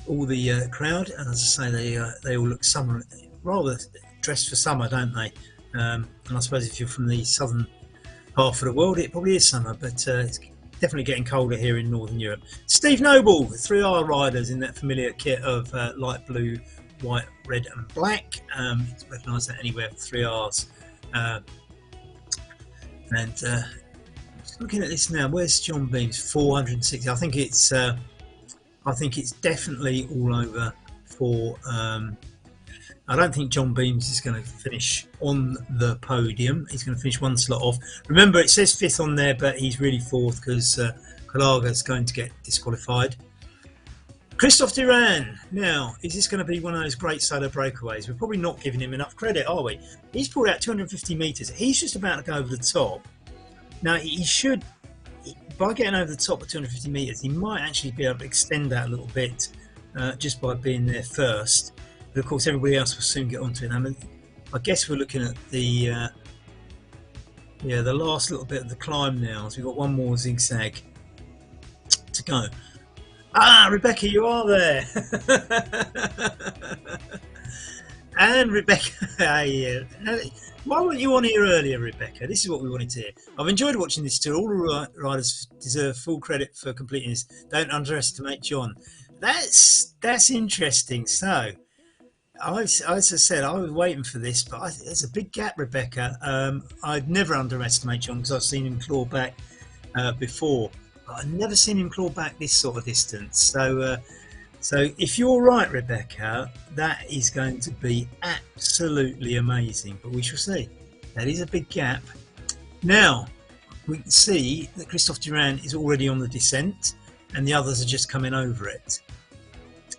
all the crowd. And as I say, they all look summer, rather dressed for summer, don't they? And I suppose if you're from the southern half of the world, it probably is summer, but it's definitely getting colder here in Northern Europe. Steve Noble, 3R riders in that familiar kit of light blue, white, red and black. You can recognise that anywhere for 3Rs. And just looking at this now, where's John Beams? 460. I think it's definitely all over for. I don't think John Beams is going to finish on the podium. He's going to finish one slot off. Remember, it says fifth on there, but he's really fourth because Kalaga is going to get disqualified. Christophe Duran. Now, is this going to be one of those great solo breakaways? We're probably not giving him enough credit, are we? He's pulled out 250 metres. He's just about to go over the top. Now, he should, by getting over the top of 250 metres, he might actually be able to extend that a little bit just by being there first. But of course, everybody else will soon get onto it. I guess we're looking at the last little bit of the climb now. So we've got one more zigzag to go. Ah, Rebecca, you are there. And Rebecca, why weren't you on here earlier, Rebecca? This is what we wanted to hear. I've enjoyed watching this tour. All the riders deserve full credit for completing this. Don't underestimate John. That's interesting. So, as I said, I was waiting for this, but there's a big gap, Rebecca. I'd never underestimate John because I've seen him claw back before. But I've never seen him claw back this sort of distance. So if you're right, Rebecca, that is going to be absolutely amazing. But we shall see. That is a big gap. Now, we can see that Christophe Duran is already on the descent and the others are just coming over it.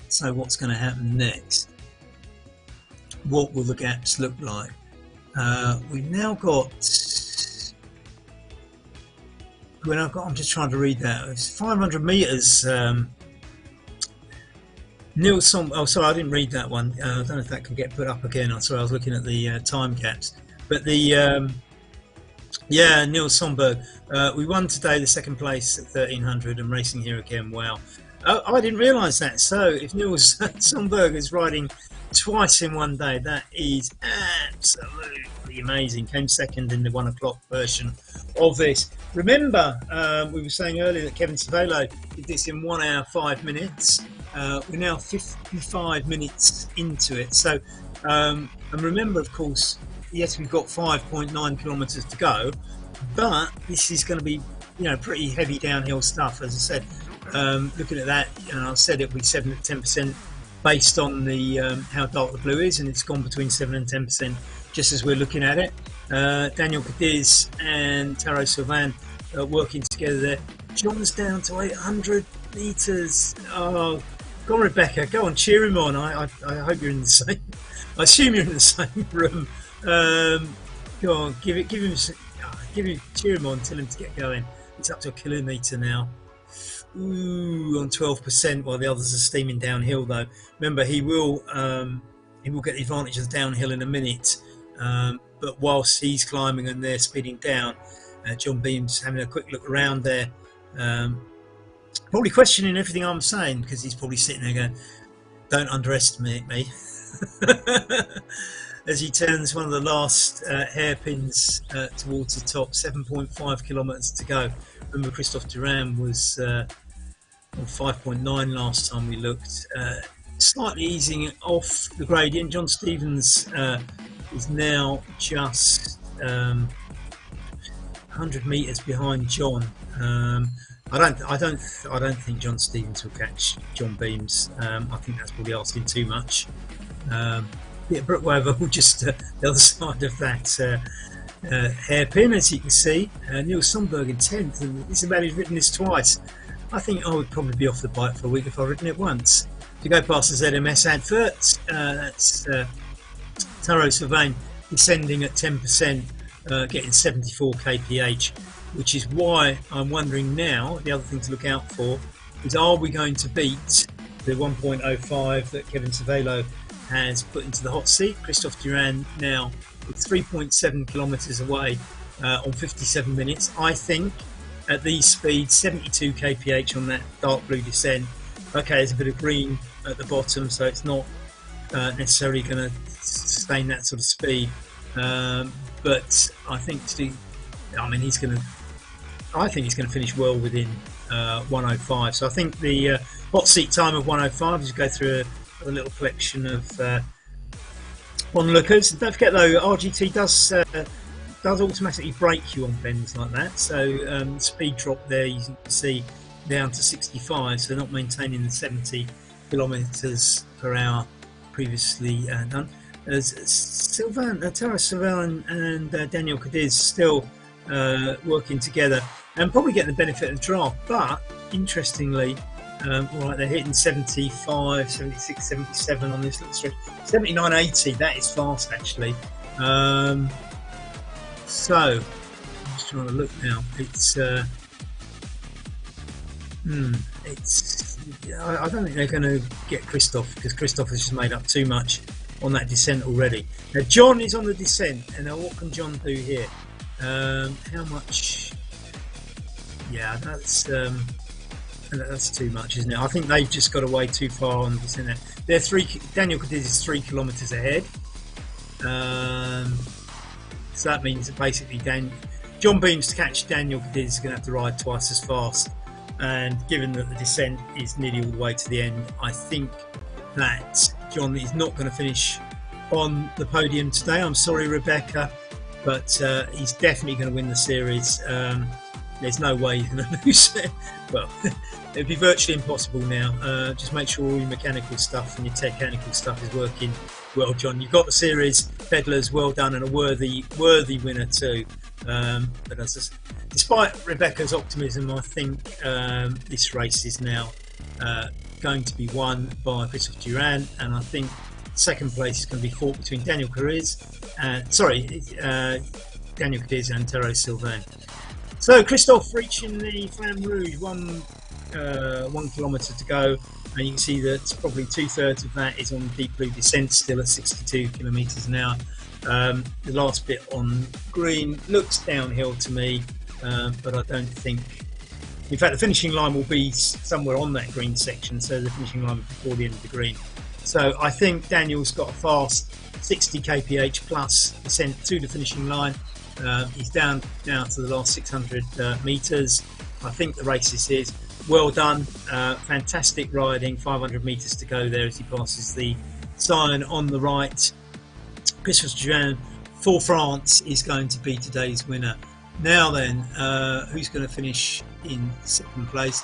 So what's going to happen next? What will the gaps look like? We've now got... I'm just trying to read that. It's 500 metres. Nilsson. Oh, sorry, I didn't read that one. I don't know if that can get put up again. I'm sorry, I was looking at the time gaps. But the Nils Sonberg. We won today, the second place at 1300, and racing here again. Wow. Oh, I didn't realise that. So if Nils Sonberg is riding twice in one day, that is absolutely amazing. Came second in the 1 o'clock version of this. Remember, we were saying earlier that Kevin Cervelo did this in 1 hour 5 minutes. We're now 55 minutes into it. So, and remember, of course, yes, we've got 5.9 kilometres to go, but this is going to be, pretty heavy downhill stuff. As I said, looking at that, I said it'll be 7 to 10% based on the how dark the blue is, and it's gone between 7 and 10% just as we're looking at it. Daniel Cadiz and Taro Sylvain working together there. John's down to 800 metres. Oh, go on, Rebecca. Go on, cheer him on. I hope you're in the same. I assume you're in the same room. Go on, cheer him on. Tell him to get going. It's up to a kilometre now. on 12%, while the others are steaming downhill. Though, remember he will get the advantage of the downhill in a minute. But whilst he's climbing and they're speeding down, John Beam's having a quick look around there, probably questioning everything I'm saying, because he's probably sitting there going, "Don't underestimate me." As he turns one of the last hairpins towards the top, 7.5 kilometres to go. Remember, Christophe Durand was 5.9 last time we looked. Slightly easing off the gradient. John Stevens is now just 100 metres behind John. I don't think John Stevens will catch John Beams. I think that's probably asking too much. Brooke Weaver just the other side of that hairpin, as you can see. Neil Sundberg in 10th, and this about he's written this twice. I think I would probably be off the bike for a week if I'd written it once. To go past the ZMS advert, that's Taro Sylvain descending at 10%, getting 74 kph, which is why I'm wondering now, the other thing to look out for is, are we going to beat the 1.05 that Kevin Cervelo has put into the hot seat? Christophe Durand now with 3.7 kilometres away on 57 minutes. I think at these speeds, 72 kph on that dark blue descent. Okay, there's a bit of green at the bottom, so it's not necessarily going to sustain that sort of speed. But I think he's going to finish well within 105. So I think the hot seat time of 105, as you go through a little collection of onlookers. Don't forget though, RGT does automatically brake you on bends like that. So speed drop there, you can see down to 65. So they're not maintaining the 70 kilometers per hour previously done. Taro Sylvain and Daniel Cadiz still working together and probably getting the benefit of the draft. But interestingly, right, they're hitting 75, 76, 77 on this little stretch. 79, 80, that is fast actually. So I'm just trying to look now. I don't think they're going to get Christophe, because Christophe has just made up too much on that descent already. Now John is on the descent, and now what can John do here? How much? Yeah, that's too much, isn't it? I think they've just got away too far on the descent. Daniel Cadiz is 3 kilometres ahead. So that means that basically John Beams, to catch Daniel Cadiz, is going to have to ride twice as fast. And given that the descent is nearly all the way to the end, I think that John is not going to finish on the podium today. I'm sorry, Rebecca, but he's definitely going to win the series. There's no way he's going to lose it. Well, it'd be virtually impossible now. Just make sure all your mechanical stuff and your technical stuff is working well, John. You've got the series, Pedlars, well done, and a worthy winner too. But despite Rebecca's optimism, I think this race is now going to be won by Christophe Durand, and I think second place is going to be fought between Daniel Cadiz and Taro Sylvain. So Christophe reaching the Flamme Rouge, 1 kilometre to go, and you can see that probably 2/3 of that is on deep blue descent, still at 62 kilometres an hour. The last bit on green looks downhill to me, but I don't think. In fact, the finishing line will be somewhere on that green section, so the finishing line will be before the end of the green. So I think Daniel's got a fast 60 kph plus descent to the finishing line. He's down now to the last 600 metres. I think the race is his. Well done, fantastic riding. 500 metres to go there as he passes the sign on the right. Christophe Durand for France is going to be today's winner. Now then, who's going to finish in second place?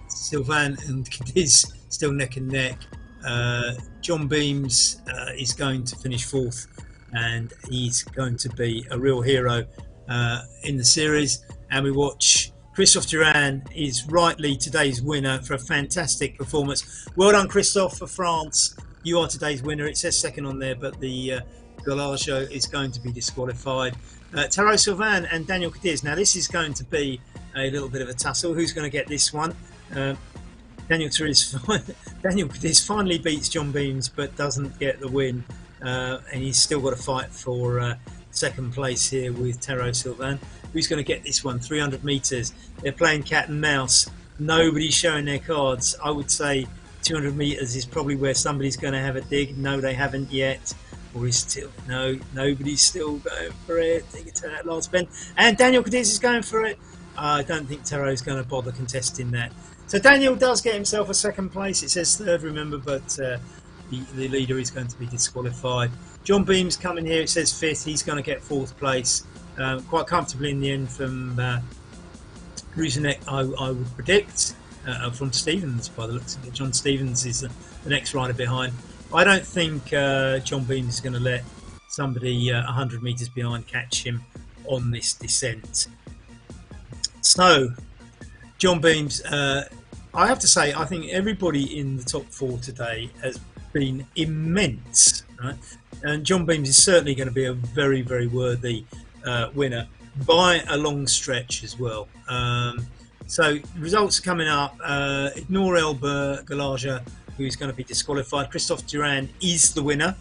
Sylvain and Cadiz still neck and neck. John Beams is going to finish fourth, and he's going to be a real hero in the series. And we watch Christophe Durand is rightly today's winner for a fantastic performance. Well done, Christophe, for France. You are today's winner. It says second on there, but the Galajo is going to be disqualified. Taro Sylvain and Daniel Cadiz. Now this is going to be a little bit of a tussle. Who's going to get this one? Daniel Cadiz finally beats John Beams, but doesn't get the win, and he's still got to fight for second place here with Tero Sylvain. Who's going to get this one? 300 metres. They're playing cat and mouse. Nobody's showing their cards. I would say 200 metres is probably where somebody's going to have a dig. No, they haven't yet. Or is still no? Nobody's still going for it. They can turn that last bend, and Daniel Cadiz is going for it. I don't think Tero's going to bother contesting that. So Daniel does get himself a second place. It says third, remember, but the leader is going to be disqualified. John Beams coming here. It says fifth. He's going to get fourth place, quite comfortably in the end from Ruzinek, I would predict, from Stevens by the looks of it. John Stevens is the next rider behind. I don't think John Beams is going to let somebody 100 metres behind catch him on this descent. So, John Beams, I have to say, I think everybody in the top four today has been immense, right? And John Beams is certainly going to be a very, very worthy winner by a long stretch as well. So results are coming up. Ignore Elber Galaja, who's going to be disqualified. Christophe Durand is the winner.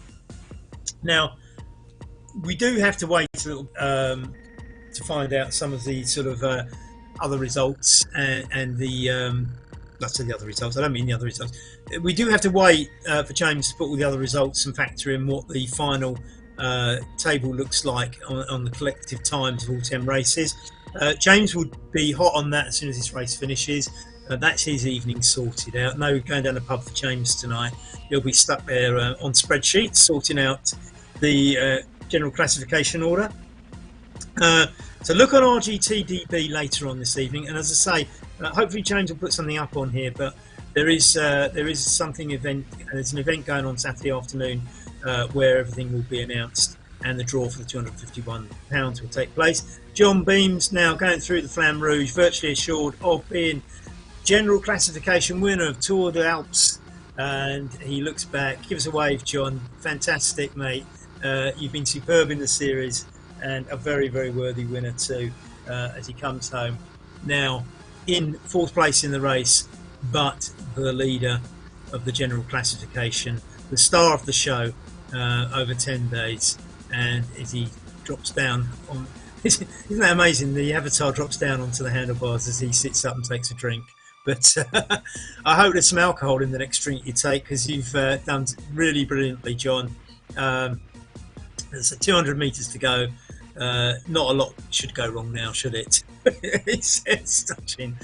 Now, we do have to wait a little to find out some of the sort of other results and the let's say the other results. I don't mean the other results. We do have to wait for James to put all the other results and factor in what the final table looks like on the collective times of all 10 races. James would be hot on that as soon as this race finishes. That's his evening sorted out. No going down the pub for James tonight. He'll be stuck there on spreadsheets sorting out the general classification order. So look on RGTDB later on this evening, and as I say, hopefully James will put something up on here. But there is something event. There's an event going on Saturday afternoon where everything will be announced, and the draw for the £251 will take place. John Beams now going through the Flamme Rouge, virtually assured of being general classification winner of Tour de Alpes, and he looks back. Give us a wave, John. Fantastic, mate. You've been superb in the series, and a very, very worthy winner too, as he comes home now in fourth place in the race, but the leader of the general classification, the star of the show over 10 days. And as he drops down on, isn't that amazing? The avatar drops down onto the handlebars as he sits up and takes a drink. But I hope there's some alcohol in the next drink you take, because you've done really brilliantly, John. There's 200 metres to go. Not a lot should go wrong now, should it? He says, touching.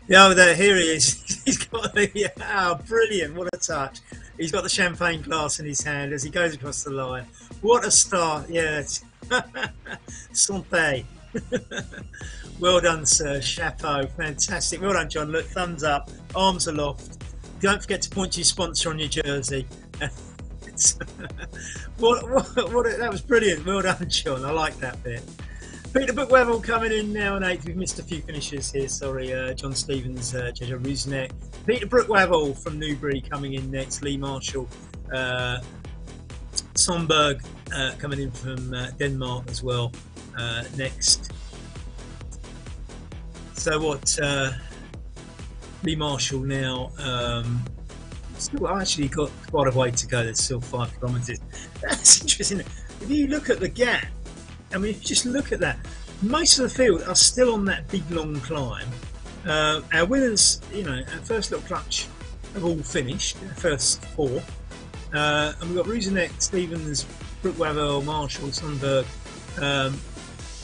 Yeah, there, here he is. He's got the, oh, brilliant, what a touch. He's got the champagne glass in his hand as he goes across the line. What a start, yes. Santé. Well done, sir. Chapeau. Fantastic. Well done, John. Look, thumbs up, arms aloft. Don't forget to point to your sponsor on your jersey. That was brilliant. Well done, John. I like that bit. Peter Bookwevel coming in now in 8th. We've missed a few finishes here. Sorry, John Stevens, Jeja Rusnek. Peter Bookwevel from Newbury coming in next. Lee Marshall. Sonberg coming in from Denmark as well next. So what? Lee Marshall now. Still actually got quite a way to go. There's still 5 kilometres. That's interesting. If you look at the gap, I mean, if you just look at that, most of the field are still on that big long climb. Our winners, you know, our first little clutch have all finished, first 4. And we've got Ruzinek, Stevens, Bookwevel, Marshall, Sundberg,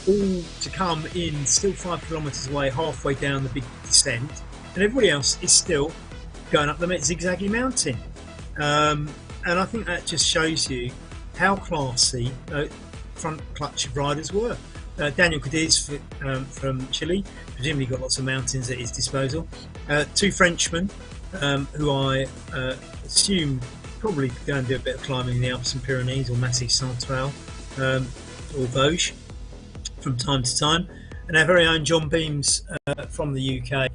all to come in, still 5 kilometres away, halfway down the big descent. And everybody else is still going up the zigzaggy mountain. And I think that just shows you how classy front clutch riders were. Daniel Cadiz from Chile, presumably got lots of mountains at his disposal. 2 Frenchmen, who I assume probably go and do a bit of climbing in the Alpes and Pyrenees, or Massif Central, or Vosges from time to time. And our very own John Beams from the UK.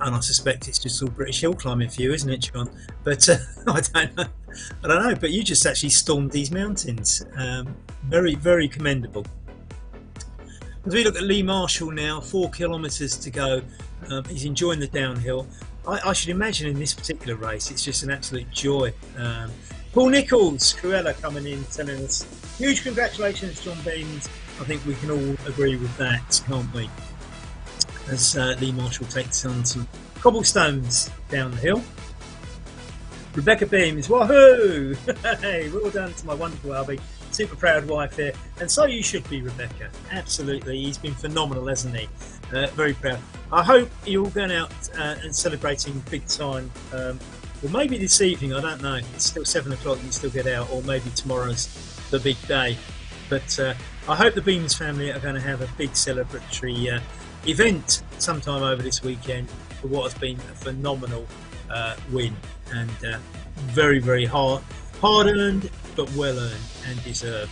And I suspect it's just all British hill climbing for you, isn't it, John? But I don't know. But you just actually stormed these mountains. Very, very commendable. As we look at Lee Marshall now, 4 kilometres to go. He's enjoying the downhill. I should imagine in this particular race, it's just an absolute joy. Paul Nichols, Cruella, coming in telling us, huge congratulations, John Beans. I think we can all agree with that, can't we? As Lee Marshall takes on some cobblestones down the hill. Rebecca Beams, wahoo! Hey, well done to my wonderful hubby, super proud wife here, and so you should be, Rebecca. Absolutely, he's been phenomenal, hasn't he? Very proud. I hope you're all going out and celebrating big time. Well, maybe this evening, I don't know. It's still 7 o'clock, you can still get out, or maybe tomorrow's the big day. But I hope the Beams family are going to have a big celebratory event sometime over this weekend for what has been a phenomenal win, and very, very hard earned, but well earned and deserved.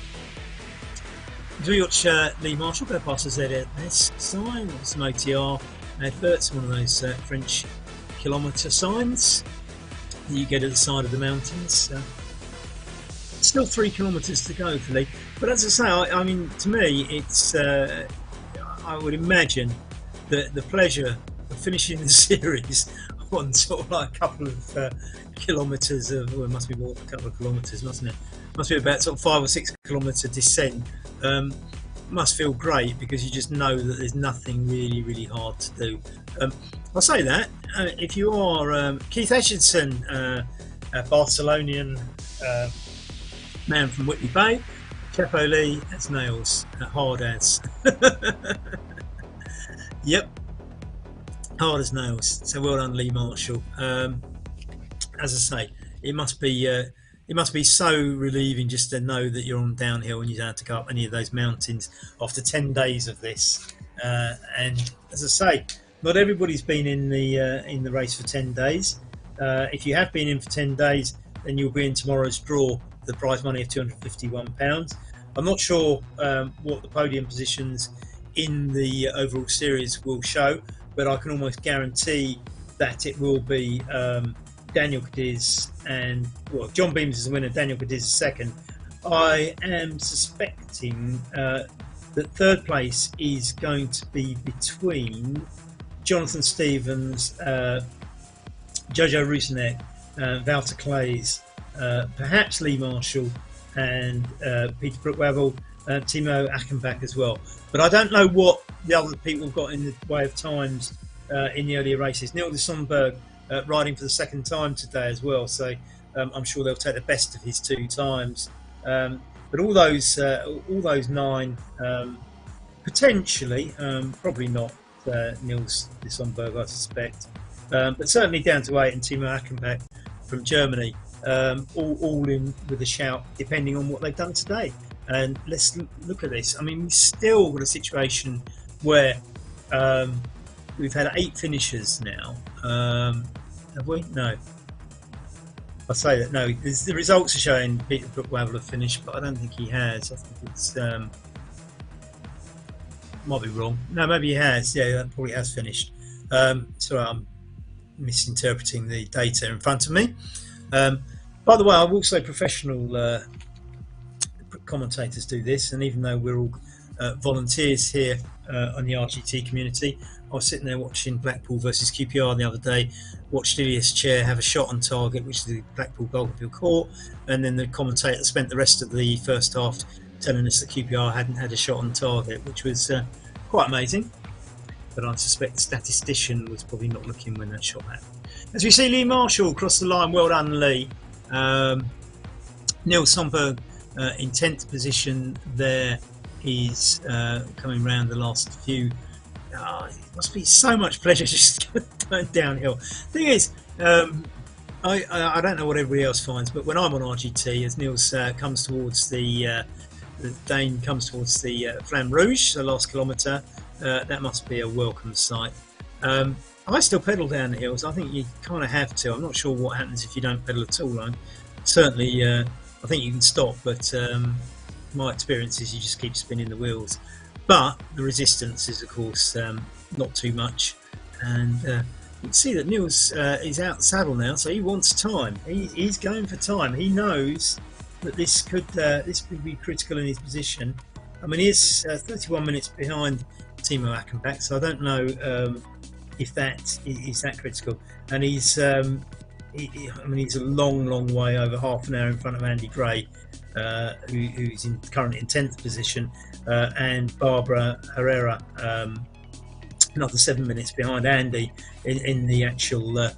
As we watch Lee Marshall go past the ZS sign, some OTR adverts, one of those French kilometre signs that you get at the side of the mountains. Still 3 kilometres to go for Lee, but as I say, I mean, to me, it's I would imagine that the pleasure of finishing the series on sort of like a couple of kilometres of, well, it must be more than a couple of kilometres, mustn't it? Must be about sort of 5 or 6 kilometre descent. Must feel great because you just know that there's nothing really, really hard to do. I'll say that if you are Keith Etchinson, a Barcelonian man from Whitley Bay, Chapo Lee, that's nails, hard as. Yep, hard as nails. So well done, Lee Marshall. As I say, it must be so relieving just to know that you're on downhill and you don't have to go up any of those mountains after 10 days of this. And as I say, not everybody's been in the race for 10 days. If you have been in for 10 days, then you'll be in tomorrow's draw, the prize money of £251. I'm not sure what the podium positions in the overall series will show, but I can almost guarantee that it will be Daniel Cadiz and, well, John Beams is the winner, Daniel Cadiz is second. I am suspecting that third place is going to be between Jonathan Stevens, Jojo Rusinek, Walter Clays, perhaps Lee Marshall, and Peter Brookwavel, Timo Achenbach as well. But I don't know what the other people have got in the way of times in the earlier races. Neil de Sonberg riding for the second time today as well, so I'm sure they'll take the best of his 2 times. But all those 9 potentially, probably not Niels de Sonberg, I suspect, but certainly down to 8 and Timo Achenbach from Germany, all in with a shout, depending on what they've done today. And let's look at this. I mean, we've still got a situation where we've had 8 finishers now. Have we? No. I say that no. The results are showing Peter Brookwavel have finished, but I don't think he has. I think it's might be wrong. No, maybe he has. Yeah, that probably has finished. Sorry, I'm misinterpreting the data in front of me. By the way, I will say professional commentators do this, and even though we're all volunteers here on the RGT community, I was sitting there watching Blackpool versus QPR the other day, watched Ilias Chair have a shot on target, which is the Blackpool goalkeeper caught, and then the commentator spent the rest of the first half telling us that QPR hadn't had a shot on target, which was quite amazing. But I suspect the statistician was probably not looking when that shot happened. As we see Lee Marshall cross the line, well done Lee. Neil Sonberg in 10th position there. He's coming round the last few. It must be so much pleasure just going downhill. Thing is, I don't know what everybody else finds, but when I'm on RGT, as Niels comes towards the Dane comes towards the Flamme Rouge, the last kilometre, that must be a welcome sight. I still pedal down the hills. I think you kind of have to. I'm not sure what happens if you don't pedal at all. Certainly, I think you can stop, but my experience is you just keep spinning the wheels. But the resistance is, of course, not too much. And you can see that Niels is out the saddle now, so he wants time. He's going for time. He knows that this could be critical in his position. I mean, he's 31 minutes behind Timo Ackenbach, so I don't know if that is that critical. And he's, I mean, he's a long way, over half an hour in front of Andy Gray, who's currently in 10th position, and Barbara Herrera, another 7 minutes behind Andy in the actual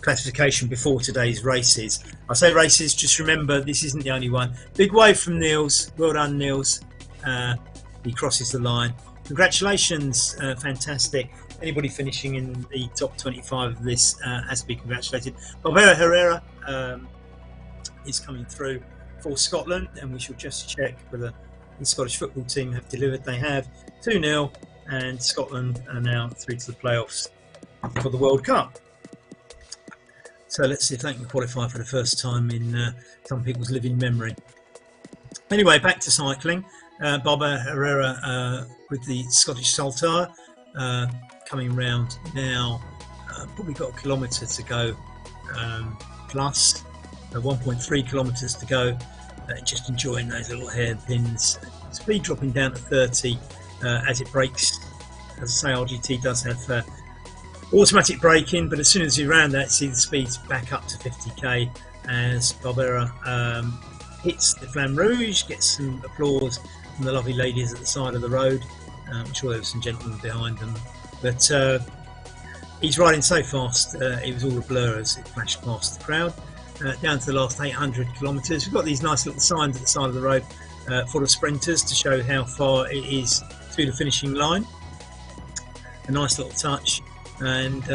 classification before today's races. I say races, just remember this isn't the only one. Big wave from Niels. Well done, Niels. He crosses the line. Congratulations, fantastic. Anybody finishing in the top 25 of this has to be congratulated. Barbara Herrera is coming through for Scotland, and we shall just check whether the Scottish football team have delivered. They have. 2-0, and Scotland are now through to the playoffs for the World Cup. So let's see if they can qualify for the first time in some people's living memory. Anyway, back to cycling. Barbara Herrera with the Scottish Saltire coming round now. Probably got a kilometre to go plus 1.3 kilometres to go. Just enjoying those little hairpins. Speed dropping down to 30 as it breaks. As I say, RGT does have automatic braking, but as soon as you're around that, see the speeds back up to 50k as Barbera hits the Flamme Rouge, gets some applause from the lovely ladies at the side of the road. I'm sure there were some gentlemen behind them, but he's riding so fast, it was all a blur as it flashed past the crowd. Down to the last 800 kilometres. We've got these nice little signs at the side of the road for the sprinters to show how far it is through the finishing line. A nice little touch. And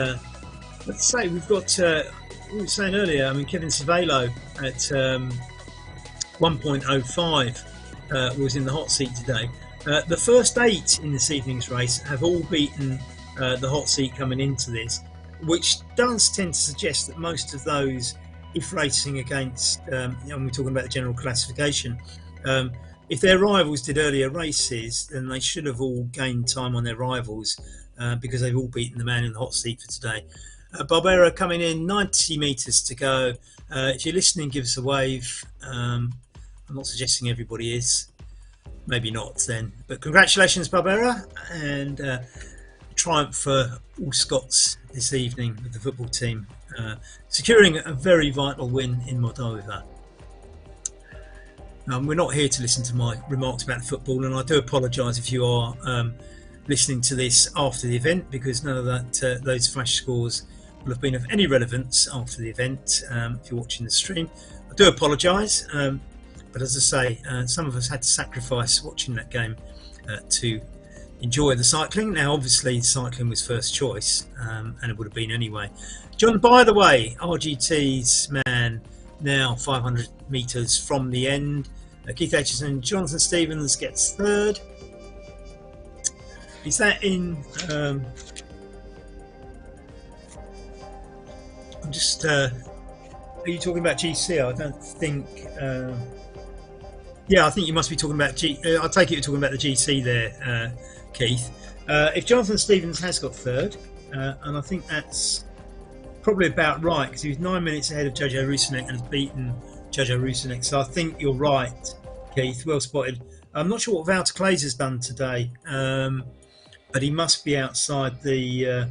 let's say we've got, we were saying earlier, I mean, Kevin Cervelo at 1.05 was in the hot seat today. The first 8 in this evening's race have all beaten the hot seat coming into this, which does tend to suggest that most of those, if racing against, and we're talking about the general classification, if their rivals did earlier races, then they should have all gained time on their rivals because they've all beaten the man in the hot seat for today. Barbera coming in, 90 metres to go. If you're listening, give us a wave. I'm not suggesting everybody is. Maybe not then. But congratulations, Barbera, and triumph for all Scots this evening with the football team, securing a very vital win in Moldova. We're not here to listen to my remarks about football, and I do apologise if you are listening to this after the event, because none of that those flash scores will have been of any relevance after the event. If you're watching the stream, I do apologise, but as I say, some of us had to sacrifice watching that game to enjoy the cycling. Now obviously cycling was first choice, and it would have been anyway. John, by the way, RGT's man now 500 metres from the end. Keith Aitchison, Jonathan Stevens gets third. Is that in I'm just are you talking about GC? I don't think yeah, I think you must be talking about I take it you're talking about the GC there, Keith. If Jonathan Stevens has got third, and I think that's probably about right, because he was 9 minutes ahead of Jojo Rusinek and has beaten Jojo Rusinek, so I think you're right, Keith. Well spotted. I'm not sure what Wouter Claes has done today, but he must be outside the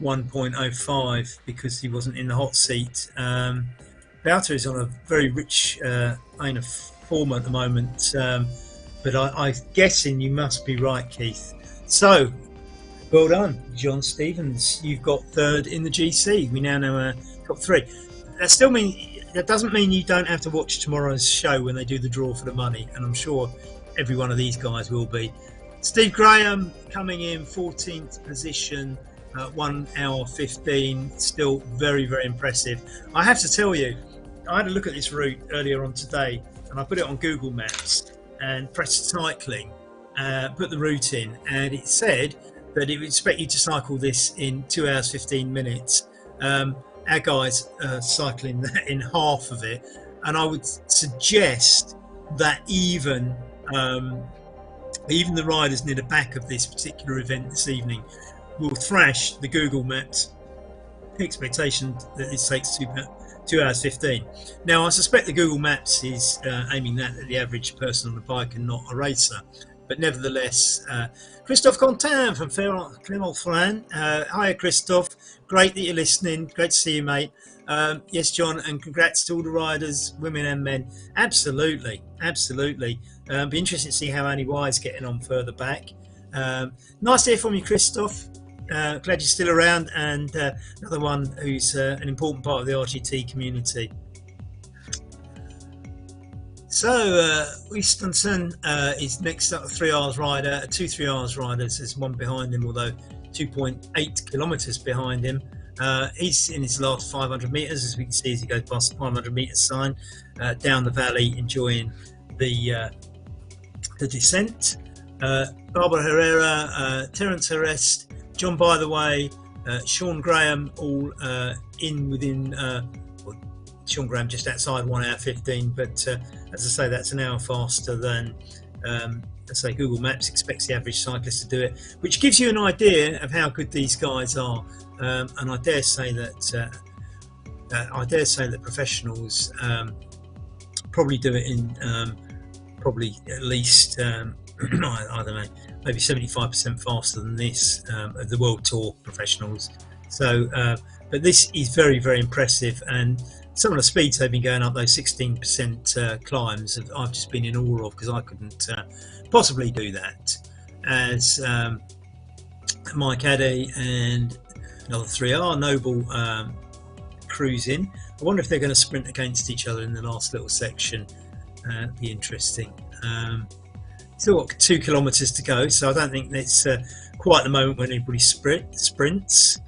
1.05 because he wasn't in the hot seat. Wouter is on a very rich vein of form at the moment, but I'm guessing you must be right, Keith. So well done, John Stevens. You've got third in the GC. We now know top 3. That doesn't mean you don't have to watch tomorrow's show when they do the draw for the money, and I'm sure every one of these guys will be. Steve Graham coming in 14th position, 1 hour 15. Still very, very impressive. I have to tell you, I had a look at this route earlier on today, and I put it on Google Maps and pressed cycling, put the route in, and it said that it would expect you to cycle this in 2 hours 15 minutes. Our guys are cycling that in half of it, and I would suggest that even the riders near the back of this particular event this evening will thrash the Google Maps expectation that this takes 2 hours 15. Now I suspect the Google Maps is aiming that at the average person on the bike and not a racer, but nevertheless, Christophe Quentin from Clermont-Ferrand. Hi, Christophe. Great that you're listening. Great to see you, mate. Yes, John, and congrats to all the riders, women and men. Absolutely, absolutely. Be interesting to see how Annie Y's getting on further back. Nice to hear from you, Christophe. Glad you're still around, and another one who's an important part of the RGT community. So Winston is next up, a 3 hours rider, 2 3 hours riders. There's one behind him, although 2.8 kilometres behind him. He's in his last 500 metres, as we can see as he goes past the 500 metre sign, down the valley, enjoying the descent. Barbara Herrera, Terence Arrest, John By the Way, Sean Graham, all in within. Sean Graham just outside 1 hour 15, but as I say, that's an hour faster than let's say Google Maps expects the average cyclist to do it, which gives you an idea of how good these guys are. And I dare say that professionals probably do it in probably at least I don't know, maybe 75% faster than this of the World Tour professionals. So, but this is very, very impressive, and some of the speeds they've been going up, those 16% climbs, I've just been in awe of, because I couldn't possibly do that. As Mike Addy and another 3R Noble cruising. I wonder if they're going to sprint against each other in the last little section. Be interesting. Still got 2 kilometres to go, so I don't think that's quite the moment when anybody sprints.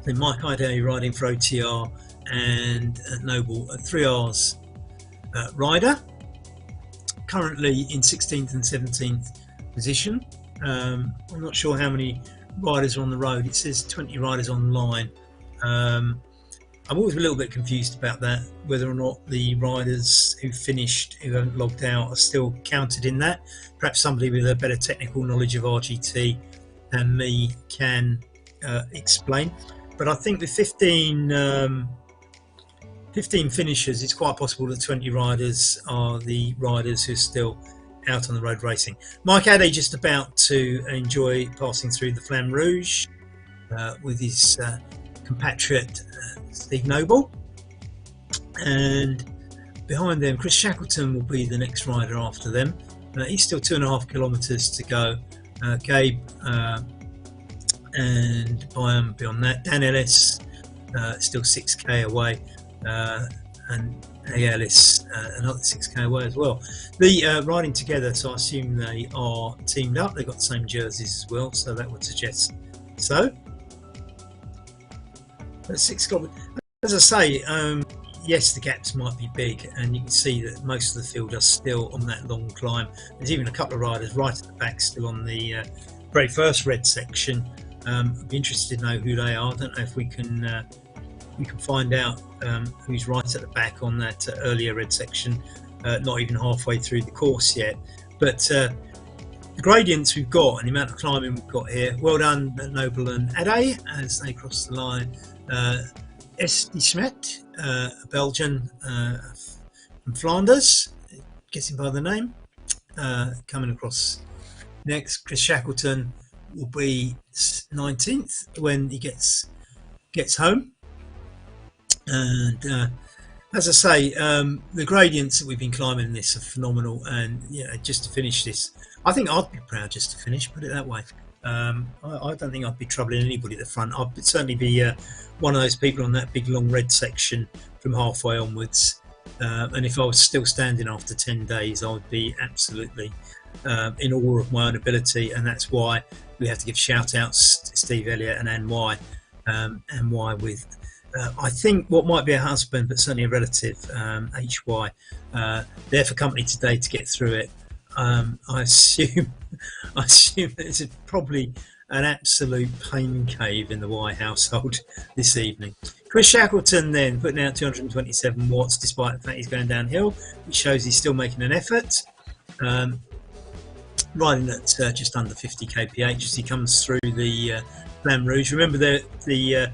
Then Mike Idea riding for OTR, and Noble at 3 hours rider, currently in 16th and 17th position. I'm not sure how many riders are on the road. It says 20 riders online. I'm always a little bit confused about that, whether or not the riders who finished, who haven't logged out, are still counted in that. Perhaps somebody with a better technical knowledge of RGT than me can explain. But I think with 15 finishers, it's quite possible that 20 riders are the riders who are still out on the road racing. Mike Addy just about to enjoy passing through the Flamme Rouge with his compatriot Steve Noble, and behind them Chris Shackleton will be the next rider after them. He's still 2.5 kilometres to go. Gabe and beyond that, Dan Ellis still 6k away, and Ellis another 6k away as well. The riding together, so I assume they are teamed up. They've got the same jerseys as well, so that would suggest so. But 6 kilometres, as I say, yes, the gaps might be big, and you can see that most of the field are still on that long climb. There's even a couple of riders right at the back still on the very first red section. I'd be interested to know who they are. I don't know if we can find out who's right at the back on that earlier red section. Not even halfway through the course yet, but the gradients we've got and the amount of climbing we've got here. Well done, Noble and Adé, as they cross the line. Esti Smet, a Belgian from Flanders, guessing by the name, coming across next. Chris Shackleton will be 19th when he gets home. And as I say, the gradients that we've been climbing in this are phenomenal, and just to finish this, I think I'd be proud just to finish, put it that way. I don't think I'd be troubling anybody at the front. I'd certainly be one of those people on that big long red section from halfway onwards, and if I was still standing after 10 days, I would be absolutely in awe of my own ability, and that's why we have to give shout outs to Steve Elliott and Anne Y. Anne Y with I think what might be a husband, but certainly a relative, HY, there for company today to get through it. I assume that it's probably an absolute pain cave in the Y household this evening. Chris Shackleton then putting out 227 watts despite the fact he's going downhill, which shows he's still making an effort. Riding at just under 50 kph as he comes through the Flamme Rouge. Remember the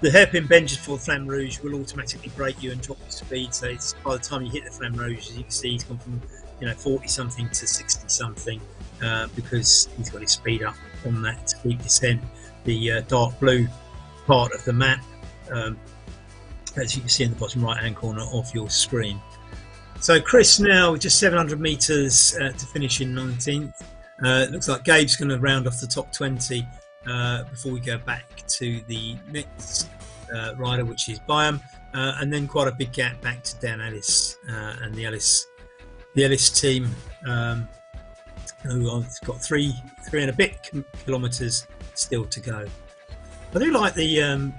hairpin benches for the Flamme Rouge will automatically brake you and drop your speed, so it's, by the time you hit the Flamme Rouge, as you can see, he's gone from 40 something to 60 something, because he's got his speed up on that steep descent. The dark blue part of the map, as you can see in the bottom right hand corner of your screen. So Chris now with just 700 meters to finish in 19th. It looks like Gabe's going to round off the top 20 before we go back to the next rider, which is Byam, and then quite a big gap back to Dan Ellis and the Ellis team, who have got three and a bit kilometers still to go. I do like the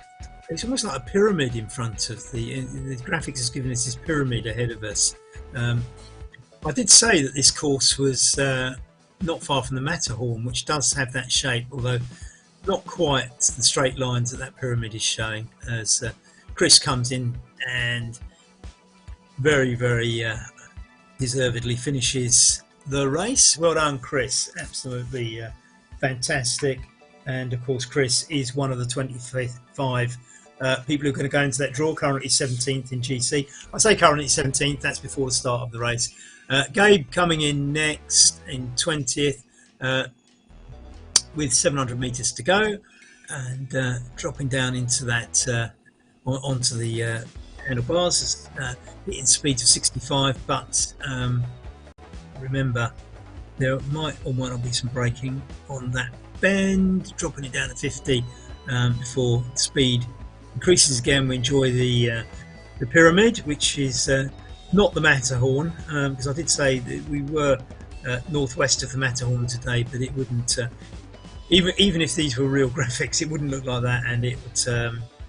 it's almost like a pyramid in front of the graphics has given us this pyramid ahead of us. I did say that this course was not far from the Matterhorn, which does have that shape, although not quite the straight lines that pyramid is showing, as Chris comes in and very, very deservedly finishes the race. Well done, Chris. Absolutely fantastic. And of course, Chris is one of the 25 people who are going to go into that draw, currently 17th in GC. I say currently 17th, that's before the start of the race. Gabe coming in next in 20th with 700 meters to go, and dropping down into that onto the handlebars, hitting speeds of 65, but remember there might or might not be some braking on that bend, dropping it down to 50 before speed increases again. We enjoy the pyramid, which is not the Matterhorn, because I did say that we were northwest of the Matterhorn today, but it wouldn't even if these were real graphics, it wouldn't look like that, and it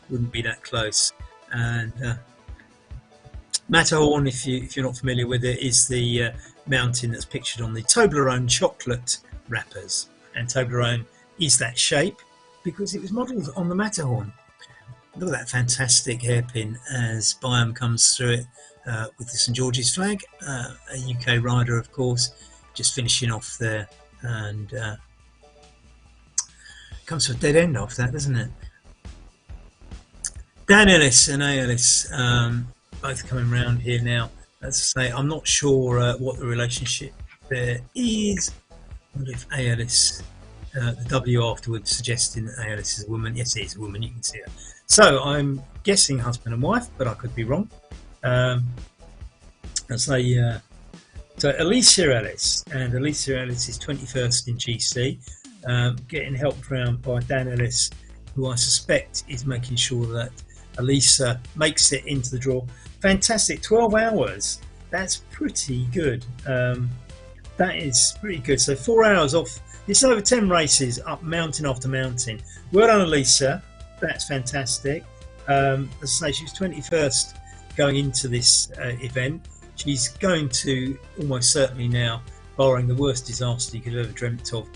wouldn't be that close. And Matterhorn, if you're not familiar with it, is the mountain that's pictured on the Toblerone chocolate wrappers, and Toblerone is that shape because it was modelled on the Matterhorn. Look at that fantastic hairpin as Byam comes through it with the St George's flag, a UK rider, of course, just finishing off there, and comes to a dead end off that, doesn't it? Dan Ellis and A. Ellis both coming round here now. As I say, I'm not sure what the relationship there is. I wonder if A. Ellis, the W afterwards suggesting that A. Ellis is a woman. Yes, it is a woman, you can see her. So I'm guessing husband and wife, but I could be wrong. So Alicia Ellis, and Alicia Ellis is 21st in GC, getting helped around by Dan Ellis, who I suspect is making sure that Alicia makes it into the draw. Fantastic, 12 hours. That's pretty good. That is pretty good. So 4 hours off. It's over 10 races up mountain after mountain. Well done, Alicia. That's fantastic. As I say, she was 21st going into this event. She's going to almost certainly now, barring the worst disaster you could have ever dreamt of,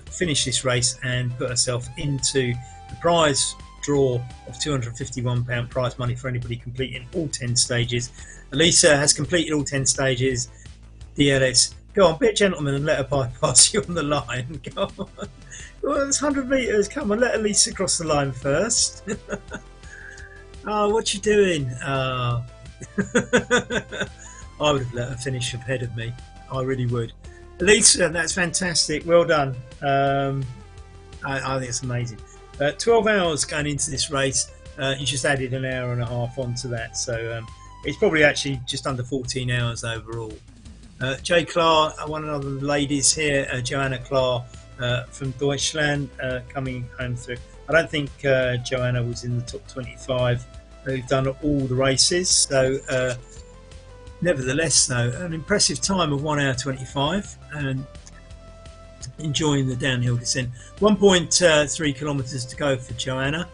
finish this race and put herself into the prize draw of £251 prize money for anybody completing all 10 stages. Elisa has completed all 10 stages. DLS, go on, be a gentleman and let her bypass you on the line. Go on. Well, it's 100 metres. Come on, let Elisa cross the line first. Oh, what you doing? Oh. I would have let her finish ahead of me. I really would. Elisa, that's fantastic. Well done. I think it's amazing. 12 hours going into this race. You just added an hour and a half onto that. So it's probably actually just under 14 hours overall. Jay Clark, one of the ladies here, Joanna Clark from Deutschland, coming home through. I don't think Joanna was in the top 25 who've done all the races. So nevertheless, though, an impressive time of 1 hour 25 and enjoying the downhill descent. 1.3 kilometres to go for Joanna,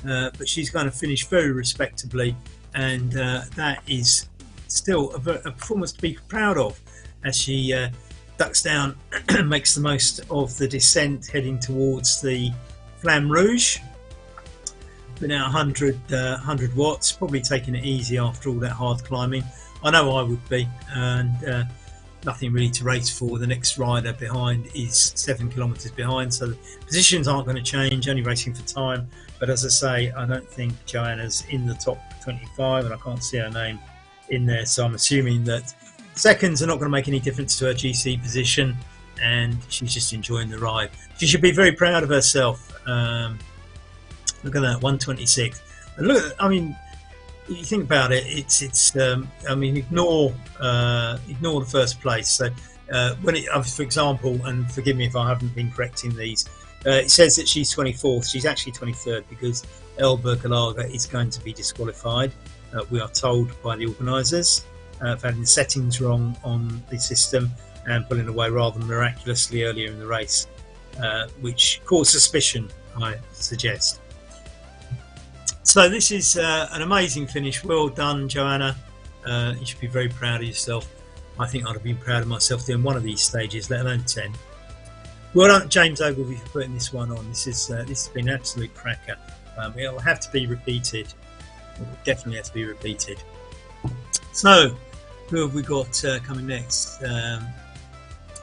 but she's going to finish very respectably, and that is still a performance to be proud of as she ducks down, makes the most of the descent heading towards the Flamme Rouge. Been out 100 watts, probably taking it easy after all that hard climbing. I know I would be, and nothing really to race for. The next rider behind is 7 kilometres behind, so the positions aren't going to change, only racing for time. But as I say, I don't think Joanna's in the top 25, and I can't see her name in there, so I'm assuming that Seconds are not going to make any difference to her GC position, and she's just enjoying the ride. She should be very proud of herself. Look at that, 126. And look at, I mean, you think about it. It's. I mean, ignore the first place. So when it, for example, and forgive me if I haven't been correcting these, it says that she's 24th. She's actually 23rd because Elba Galaga is going to be disqualified. We are told by the organisers for having the settings wrong on the system and pulling away rather miraculously earlier in the race, which caused suspicion, I suggest. So this is an amazing finish. Well done, Joanna. You should be very proud of yourself. I think I'd have been proud of myself doing one of these stages, let alone 10. Well done, James Ogilvie, for putting this one on. This has been an absolute cracker. It'll have to be repeated. It will definitely have to be repeated. So, who have we got coming next?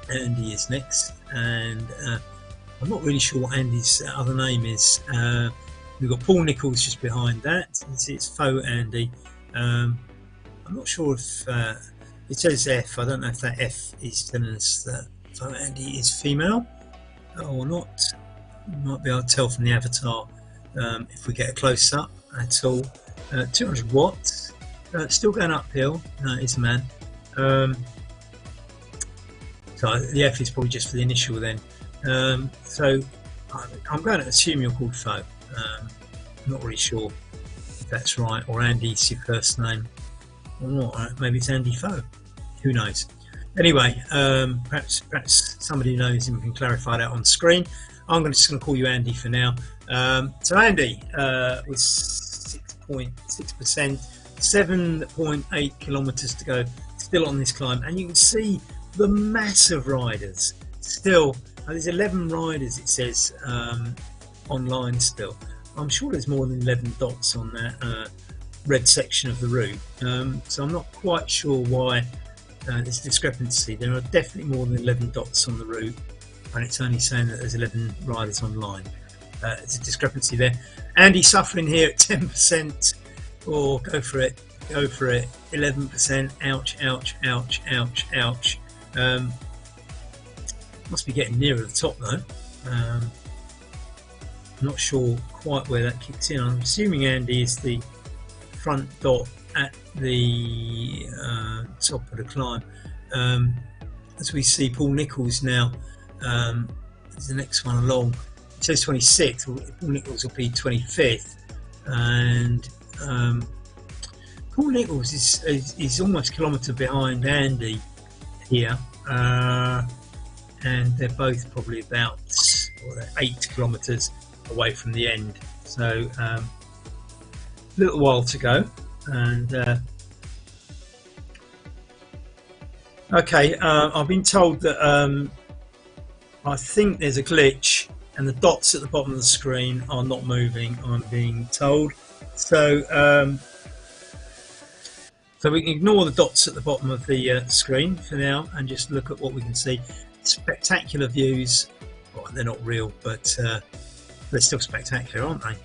Andy is next, and I'm not really sure what Andy's other name is. We've got Paul Nicholls just behind that. It's faux Andy. I'm not sure if it says F. I don't know if that F is telling us that faux Andy is female or not. You might be able to tell from the avatar if we get a close up at all. 200 watts. Still going uphill. No, it's a man. So the F is probably just for the initial then. So I'm going to assume you're called Faux. I'm not really sure if that's right, or Andy's your first name or not. Maybe it's Andy Faux. Who knows? Anyway, perhaps somebody knows and can clarify that on screen. I'm just going to call you Andy for now. So Andy was 6.6%, 7.8 kilometres to go, still on this climb, and you can see the massive riders. Still, there's 11 riders. It says online still. I'm sure there's more than 11 dots on that red section of the route. So I'm not quite sure why there's a discrepancy. There are definitely more than 11 dots on the route, and it's only saying that there's 11 riders online. There's a discrepancy there. Andy suffering here at 10%. Oh, go for it. 11%. Ouch, ouch, ouch, ouch, ouch. Must be getting nearer the top though. I'm not sure quite where that kicks in. I'm assuming Andy is the front dot at the top of the climb. As we see Paul Nicholls now is the next one along. It says 26th. Paul Nicholls will be 25th, and Paul Nicholls is almost a kilometre behind Andy here, and they're both probably about 8 kilometres away from the end. So a little while to go, and okay, I've been told that I think there's a glitch and the dots at the bottom of the screen are not moving, I'm being told. So so we can ignore the dots at the bottom of the screen for now and just look at what we can see. Spectacular views. Well, they're not real, but they're still spectacular, aren't they?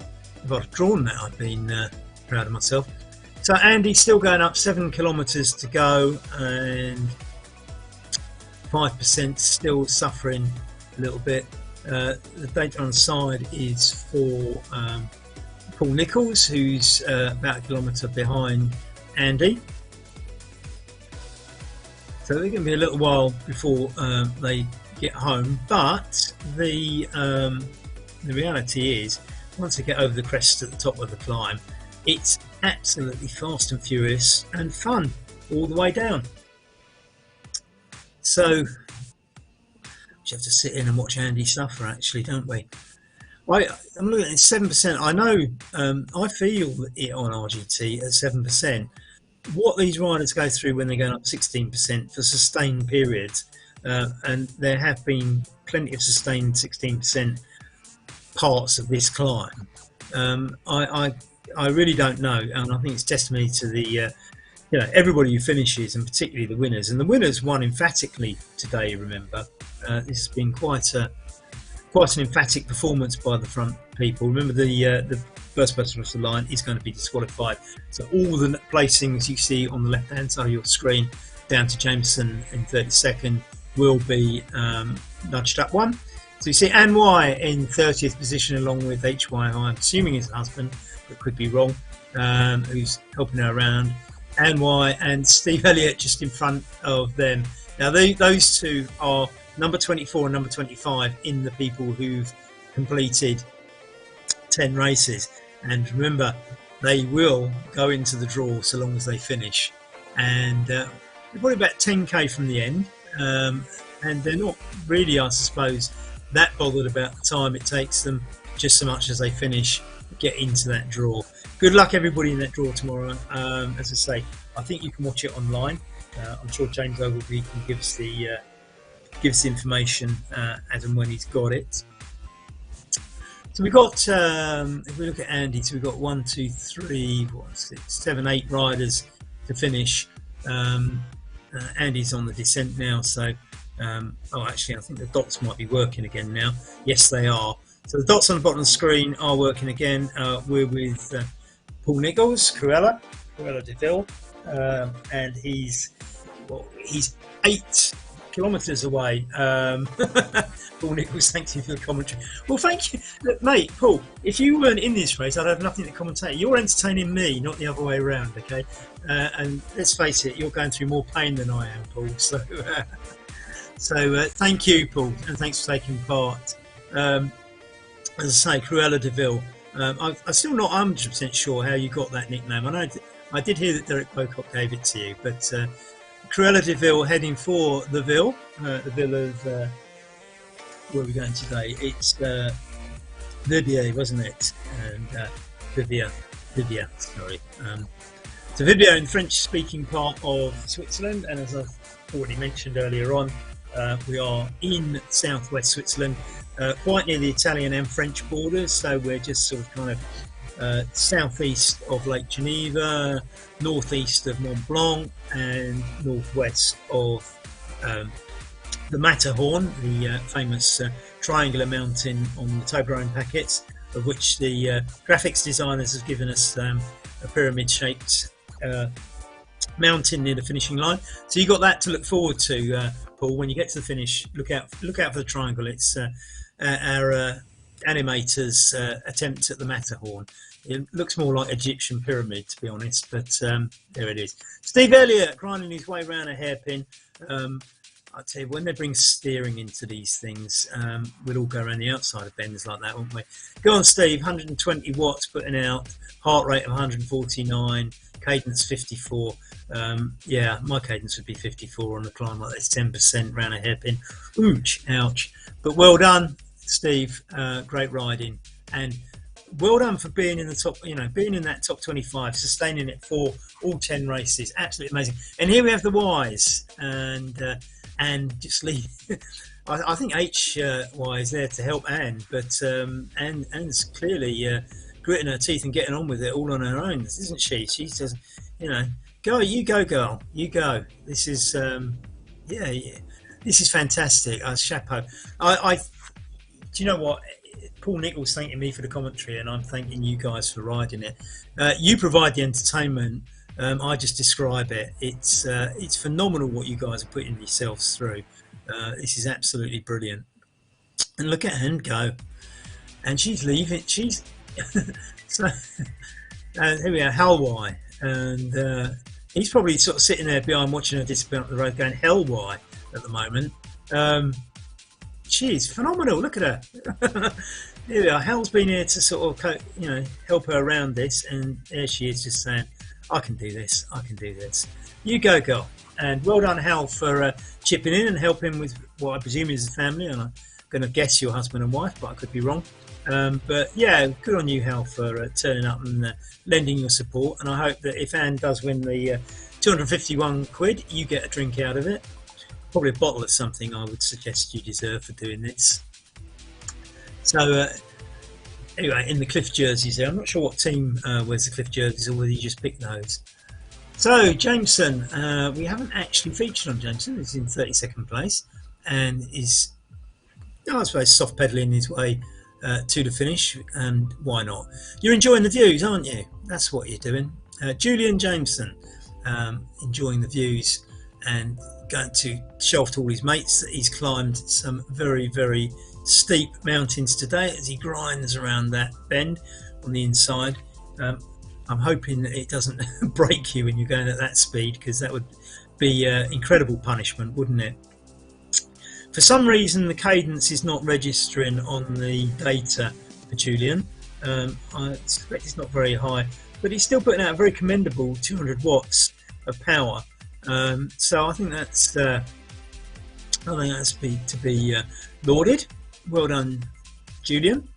If I'd have drawn that, I'd been proud of myself. So Andy's still going up, 7 kilometres to go, and 5% still suffering a little bit. The data on the side is for Paul Nicholls, who's about a kilometre behind Andy. So they're going to be a little while before they get home, but the reality is, once they get over the crest at the top of the climb, it's absolutely fast and furious and fun all the way down. So we have to sit in and watch Andy suffer, actually, don't we? I'm looking at it, 7%. I know I feel it on RGT at 7%. What these riders go through when they're going up 16% for sustained periods, and there have been plenty of sustained 16% parts of this climb. I really don't know, and I think it's testimony to the everybody who finishes, and particularly the winners. And the winners won emphatically today. Remember, this has been quite an emphatic performance by the front people. Remember, the first person across the line is going to be disqualified. So all the placings you see on the left-hand side of your screen down to Jameson in 32nd will be nudged up one. So you see Anne Y in 30th position along with HY, I'm assuming his husband, but could be wrong, who's helping her around. Anne Y and Steve Elliott just in front of them. Now those two are number 24 and number 25 in the people who've completed 10 races. And remember, they will go into the draw so long as they finish. And they're probably about 10k from the end. And they're not really, I suppose, that bothered about the time it takes them, just so much as they finish, get into that draw. Good luck everybody in that draw tomorrow. As I say, I think you can watch it online. I'm sure James Ogilvie can give us the information as and when he's got it. So we've got, if we look at Andy, so we've got 1, 2, 3, 4, 6, 7, 8 riders to finish. Andy's on the descent now, so oh, actually, I think the dots might be working again now. Yes, they are. So the dots on the bottom of the screen are working again. We're with Paul Nichols, Cruella de Vil, and he's 8 kilometres away. Paul Nichols, thank you for the commentary. Well, thank you. Look, mate, Paul, if you weren't in this race, I'd have nothing to commentate. You're entertaining me, not the other way around, okay? And let's face it, you're going through more pain than I am, Paul. So, thank you, Paul, and thanks for taking part. As I say, Cruella de Vil. I'm still not 100% sure how you got that nickname. I know I did hear that Derek Pocock gave it to you, but Cruella de Vil heading for the Vil of where are we going today? It's Vivier, wasn't it? And Vivier, sorry. So Vivier in the French-speaking part of Switzerland, and as I've already mentioned earlier on, we are in southwest Switzerland, quite near the Italian and French borders, so we're just sort of kind of southeast of Lake Geneva, northeast of Mont Blanc, and northwest of the Matterhorn, the famous triangular mountain on the Toblerone packets, of which the graphics designers have given us a pyramid-shaped mountain near the finishing line. So you got that to look forward to, Paul. When you get to the finish, look out for the triangle. It's our animators' attempt at the Matterhorn. It looks more like Egyptian pyramid, to be honest, but there it is. Steve Elliott grinding his way around a hairpin. I tell you, when they bring steering into these things, we'll all go around the outside of bends like that, won't we? Go on, Steve. 120 watts putting out, heart rate of 149, cadence 54. Yeah, my cadence would be 54 on the climb like this, 10% round a hairpin. Ouch, ouch. But well done, Steve. Great riding, and well done for being in the top. You know, being in that top 25, sustaining it for all 10 races. Absolutely amazing. And here we have the Ys, and just leave. I think HY is there to help Anne, but Anne's clearly gritting her teeth and getting on with it all on her own, isn't she? She says, you know, you go, girl, you go. This is, yeah, this is fantastic. Chapeau. Do you know what? Paul Nichols thanking me for the commentary, and I'm thanking you guys for riding it. You provide the entertainment. I just describe it. It's phenomenal what you guys are putting yourselves through. This is absolutely brilliant. And look at Anne go. And she's leaving. She's so. Here we are, Hal Y. And he's probably sort of sitting there behind, watching her disappear up the road, going hell Y at the moment. She's phenomenal. Look at her. Here we are. Hal's been here to sort of, you know, help her around this, and there she is, just saying, I can do this. I can do this. You go, girl. And well done, Hal, for chipping in and helping with what I presume is a family. And I'm going to guess your husband and wife, but I could be wrong. But yeah, good on you, Hal, for turning up and lending your support. And I hope that if Anne does win the 251 quid, you get a drink out of it. Probably a bottle of something I would suggest you deserve for doing this. So anyway, in the Cliff jerseys there, I'm not sure what team wears the Cliff jerseys or whether you just pick those. So Jameson, we haven't actually featured on Jameson. He's in 32nd place and is, I suppose, soft pedaling his way to the finish, and why not? You're enjoying the views, aren't you? That's what you're doing. Julian Jameson, enjoying the views and going to show off to all his mates that he's climbed some very, very steep mountains today as he grinds around that bend on the inside. I'm hoping that it doesn't break you when you're going at that speed, because that would be incredible punishment, wouldn't it? For some reason the cadence is not registering on the data for Julian. I suspect it's not very high, but he's still putting out a very commendable 200 watts of power. So I think that's to be lauded. Well done, Julian.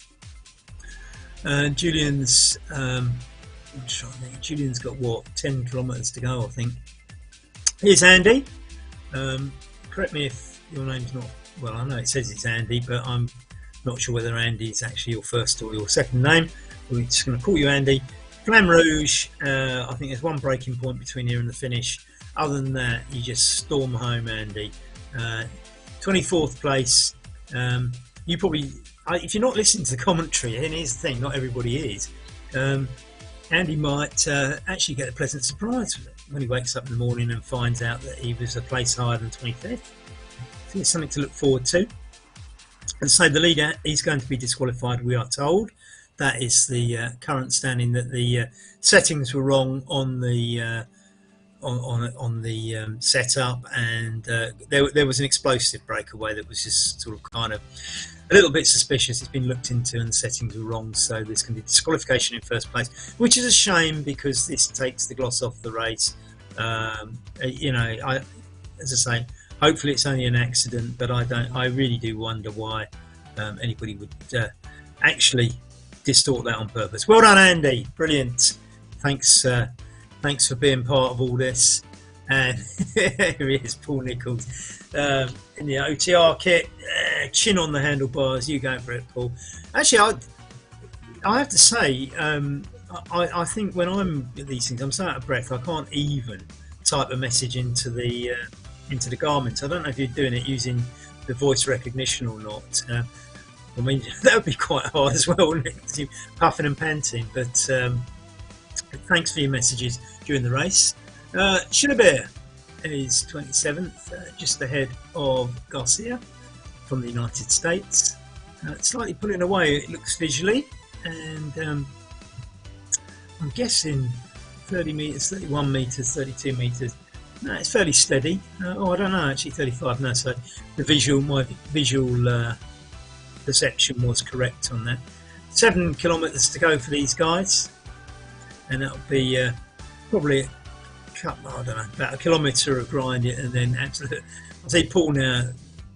Julian's Julian's got what, 10 kilometres to go, I think. Here's Andy. Correct me if your name's not, well, I know it says it's Andy, but I'm not sure whether Andy is actually your first or your second name. We're just going to call you Andy. Flamme Rouge, I think there's one breaking point between here and the finish. Other than that, you just storm home, Andy. 24th place. You probably, if you're not listening to the commentary, and here's the thing, not everybody is, Andy might actually get a pleasant surprise when he wakes up in the morning and finds out that he was a place higher than 25th. I think it's something to look forward to. And so the leader is going to be disqualified, we are told. That is the current standing, that the settings were wrong on the setup, and there was an explosive breakaway that was just sort of kind of a little bit suspicious. It's been looked into and the settings were wrong, so there's going to be disqualification in first place, which is a shame because this takes the gloss off the race. You know, as I say, hopefully it's only an accident, but I really do wonder why anybody would actually distort that on purpose. Well done, Andy, brilliant. Thanks for being part of all this. And here he is, Paul Nichols, in the OTR kit, chin on the handlebars. You go for it, Paul. Actually, I have to say, I think when I'm at these things, I'm so out of breath I can't even type a message into the Garmin. So I don't know if you're doing it using the voice recognition or not. I mean, that would be quite hard as well, wouldn't it? Puffing and panting. But thanks for your messages during the race. Schillebeer is 27th, just ahead of Garcia from the United States. Slightly pulling away, it looks visually, and I'm guessing 30 metres, 31 metres, 32 metres. No, it's fairly steady. I don't know, actually 35. No, so my visual perception was correct on that. 7 kilometres to go for these guys, and that'll be probably about a kilometre of grinding, and then absolutely, I see Paul now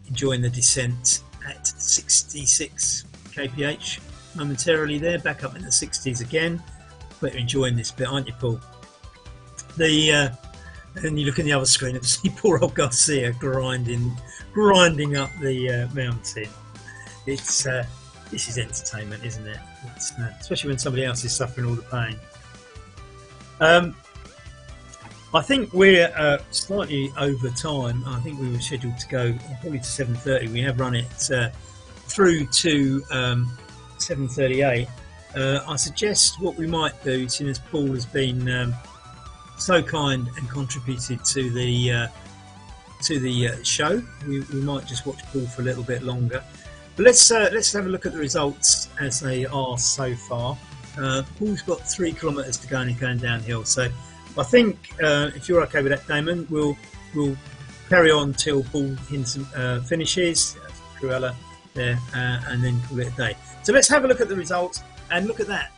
enjoying the descent at 66 kph momentarily there, back up in the 60s again. But you're enjoying this bit, aren't you, Paul? And you look in the other screen and see poor old Garcia grinding up the mountain. This is entertainment, isn't it? Especially when somebody else is suffering all the pain. I think we're slightly over time. I think we were scheduled to go probably to 7:30. We have run it through to 7:38. I suggest what we might do, seeing as Paul has been so kind and contributed to the show, we might just watch Paul for a little bit longer. But let's have a look at the results as they are so far. Paul's got 3 kilometres to go and he's going downhill. So I think if you're okay with that, Damon, we'll carry on till Paul finishes. Cruella there, and then call it a day. So let's have a look at the results and look at that.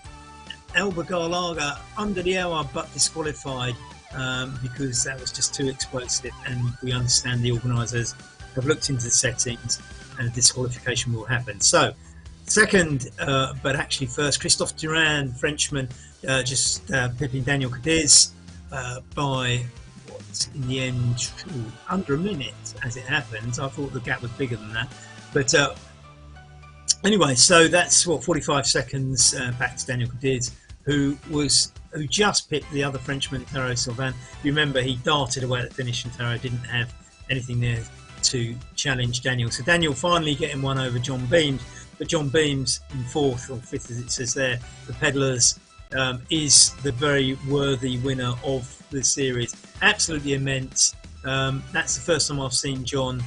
Elba Garlaga under the hour but disqualified because that was just too explosive, and we understand the organisers have looked into the settings and a disqualification will happen. So second, but actually first, Christophe Durand, Frenchman, just pipping Daniel Cadiz by what, in the end, under a minute as it happens. I thought the gap was bigger than that, but anyway, so that's what, 45 seconds back to Daniel Cadiz, who just pipped the other Frenchman, Taro Sylvain. You remember he darted away at the finish and Taro didn't have anything there to challenge Daniel. So Daniel finally getting one over John Beams, but John Beams in 4th or 5th, as it says there, the Pedalers, is the very worthy winner of the series. Absolutely immense. That's the first time I've seen John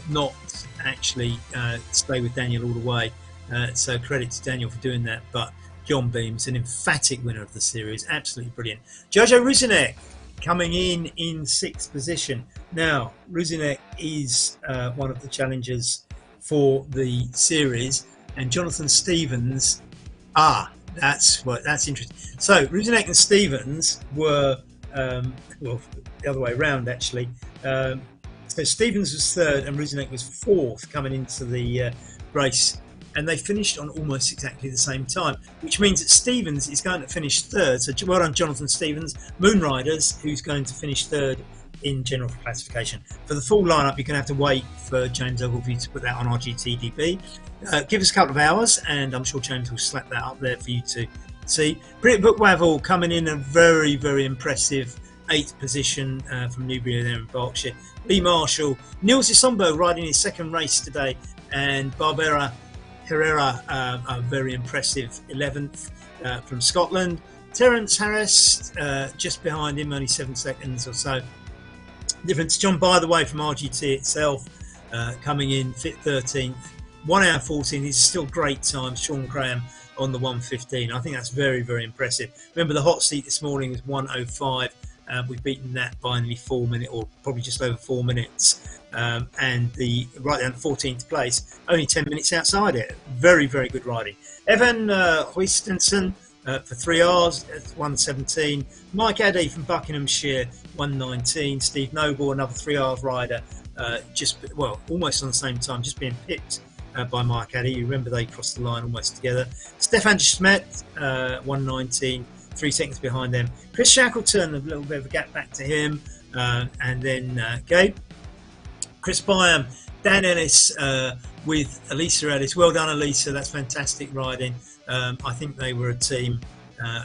not actually stay with Daniel all the way. So credit to Daniel for doing that. But John Beams, an emphatic winner of the series, absolutely brilliant. Jojo Ruzinek coming in sixth position. Now, Ruzinek is one of the challengers for the series, and Jonathan Stevens. That's interesting. So Ruzinek and Stevens were well, the other way around actually. So Stevens was third and Ruzinek was fourth coming into the race, and they finished on almost exactly the same time, which means that Stevens is going to finish third. So well done, Jonathan Stevens. Moonriders, who's going to finish third in general classification. For the full lineup, you're going to have to wait for James Ogilvie to put that on RGTDB. Give us a couple of hours, and I'm sure James will slap that up there for you to see. Brit Bookwavel coming in a very, very impressive 8th position from Newbury there in Berkshire. Lee Marshall, Nils Isombo riding his second race today, and Barbera Herrera, a very impressive 11th from Scotland. Terence Harris just behind him, only 7 seconds or so difference. John, by the way, from RGT itself, coming in 13th, 1 hour 14. These are still great times. Sean Graham on the 1:15. I think that's very, very impressive. Remember, the hot seat this morning was 1:05. We've beaten that by only 4 minutes, or probably just over 4 minutes. And the right down to 14th place, only 10 minutes outside it. Very, very good riding. Evan Huistensen for 3 hours, 1:17. Mike Addy from Buckinghamshire, 1:19. Steve Noble, another 3 hours rider, almost on the same time, just being pipped by Mike Addy. You remember they crossed the line almost together. Stefan Schmidt, 1:19. 3 seconds behind them. Chris Shackleton, a little bit of a gap back to him, and then Gabe. Chris Byam, Dan Ellis with Elisa Ellis. Well done, Elisa. That's fantastic riding. I think they were a team.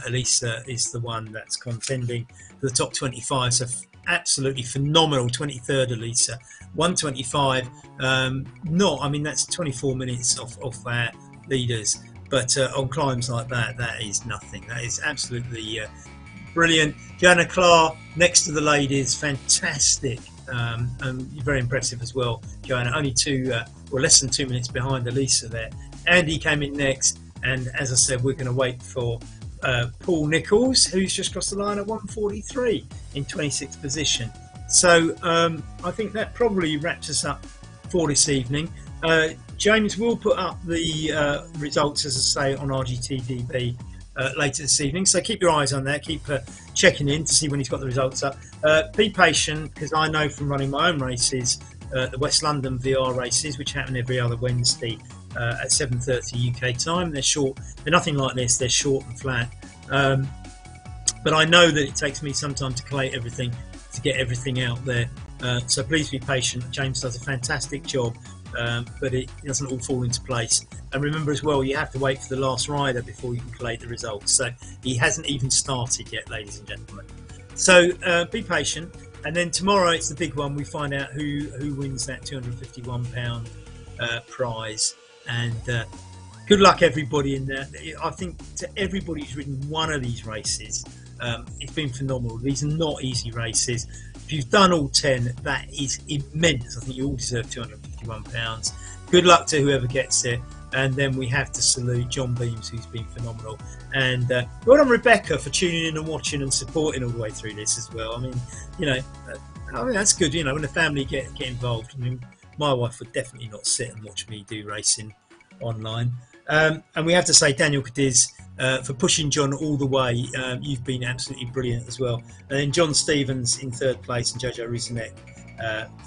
Elisa is the one that's contending for the top 25. So absolutely phenomenal. 23rd, Elisa. 1:25. That's 24 minutes off our leaders. But on climbs like that, that is nothing. That is absolutely brilliant. Joanna Clark next to the ladies, fantastic, and very impressive as well. Joanna, only less than 2 minutes behind Elisa there. Andy came in next, and as I said, we're going to wait for Paul Nichols, who's just crossed the line at 1:43 in 26th position. So I think that probably wraps us up for this evening. James will put up the results, as I say, on RGTDB later this evening. So keep your eyes on that. Keep checking in to see when he's got the results up. Be patient, because I know from running my own races, the West London VR races, which happen every other Wednesday at 7:30 UK time. They're short. They're nothing like this. They're short and flat. But I know that it takes me some time to collate everything, to get everything out there. So please be patient. James does a fantastic job. But it doesn't all fall into place. And remember as well, you have to wait for the last rider before you can collate the results. So he hasn't even started yet, ladies and gentlemen. So be patient. And then tomorrow it's the big one. We find out who wins that £251 prize. And good luck, everybody in there. I think to everybody who's ridden one of these races, it's been phenomenal. These are not easy races. If you've done all 10, that is immense. I think you all deserve £251. Good luck to whoever gets it. And then we have to salute John Beams, who's been phenomenal. And well done, Rebecca, for tuning in and watching and supporting all the way through this as well. I mean, that's good. When the family get involved. I mean, my wife would definitely not sit and watch me do racing online. And we have to say, Daniel Cadiz, for pushing John all the way. You've been absolutely brilliant as well. And then John Stevens in 3rd place, and Jojo Ruzinek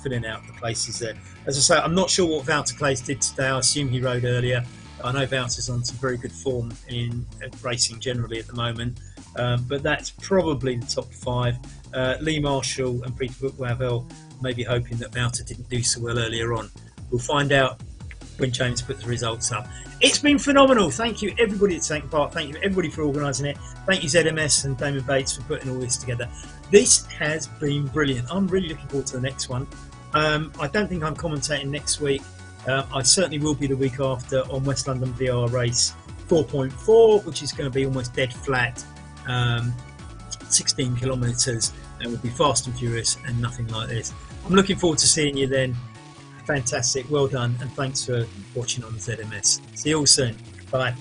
filling out the places there. As I say, I'm not sure what Wouter Claes did today. I assume he rode earlier. I know Wouter's on some very good form in racing generally at the moment. But that's probably the top 5. Lee Marshall and Peter Bookwavel maybe hoping that Wouter didn't do so well earlier on. We'll find out when James puts the results up. It's been phenomenal. Thank you everybody that's taken part. Thank you everybody for organising it. Thank you ZMS and Damon Bates for putting all this together. This has been brilliant. I'm really looking forward to the next one. I don't think I'm commentating next week. I certainly will be the week after on West London VR race 4.4, which is going to be almost dead flat, 16 kilometres. and we'll be fast and furious and nothing like this. I'm looking forward to seeing you then. Fantastic, well done, and thanks for watching on the ZMS. See you all soon. Bye.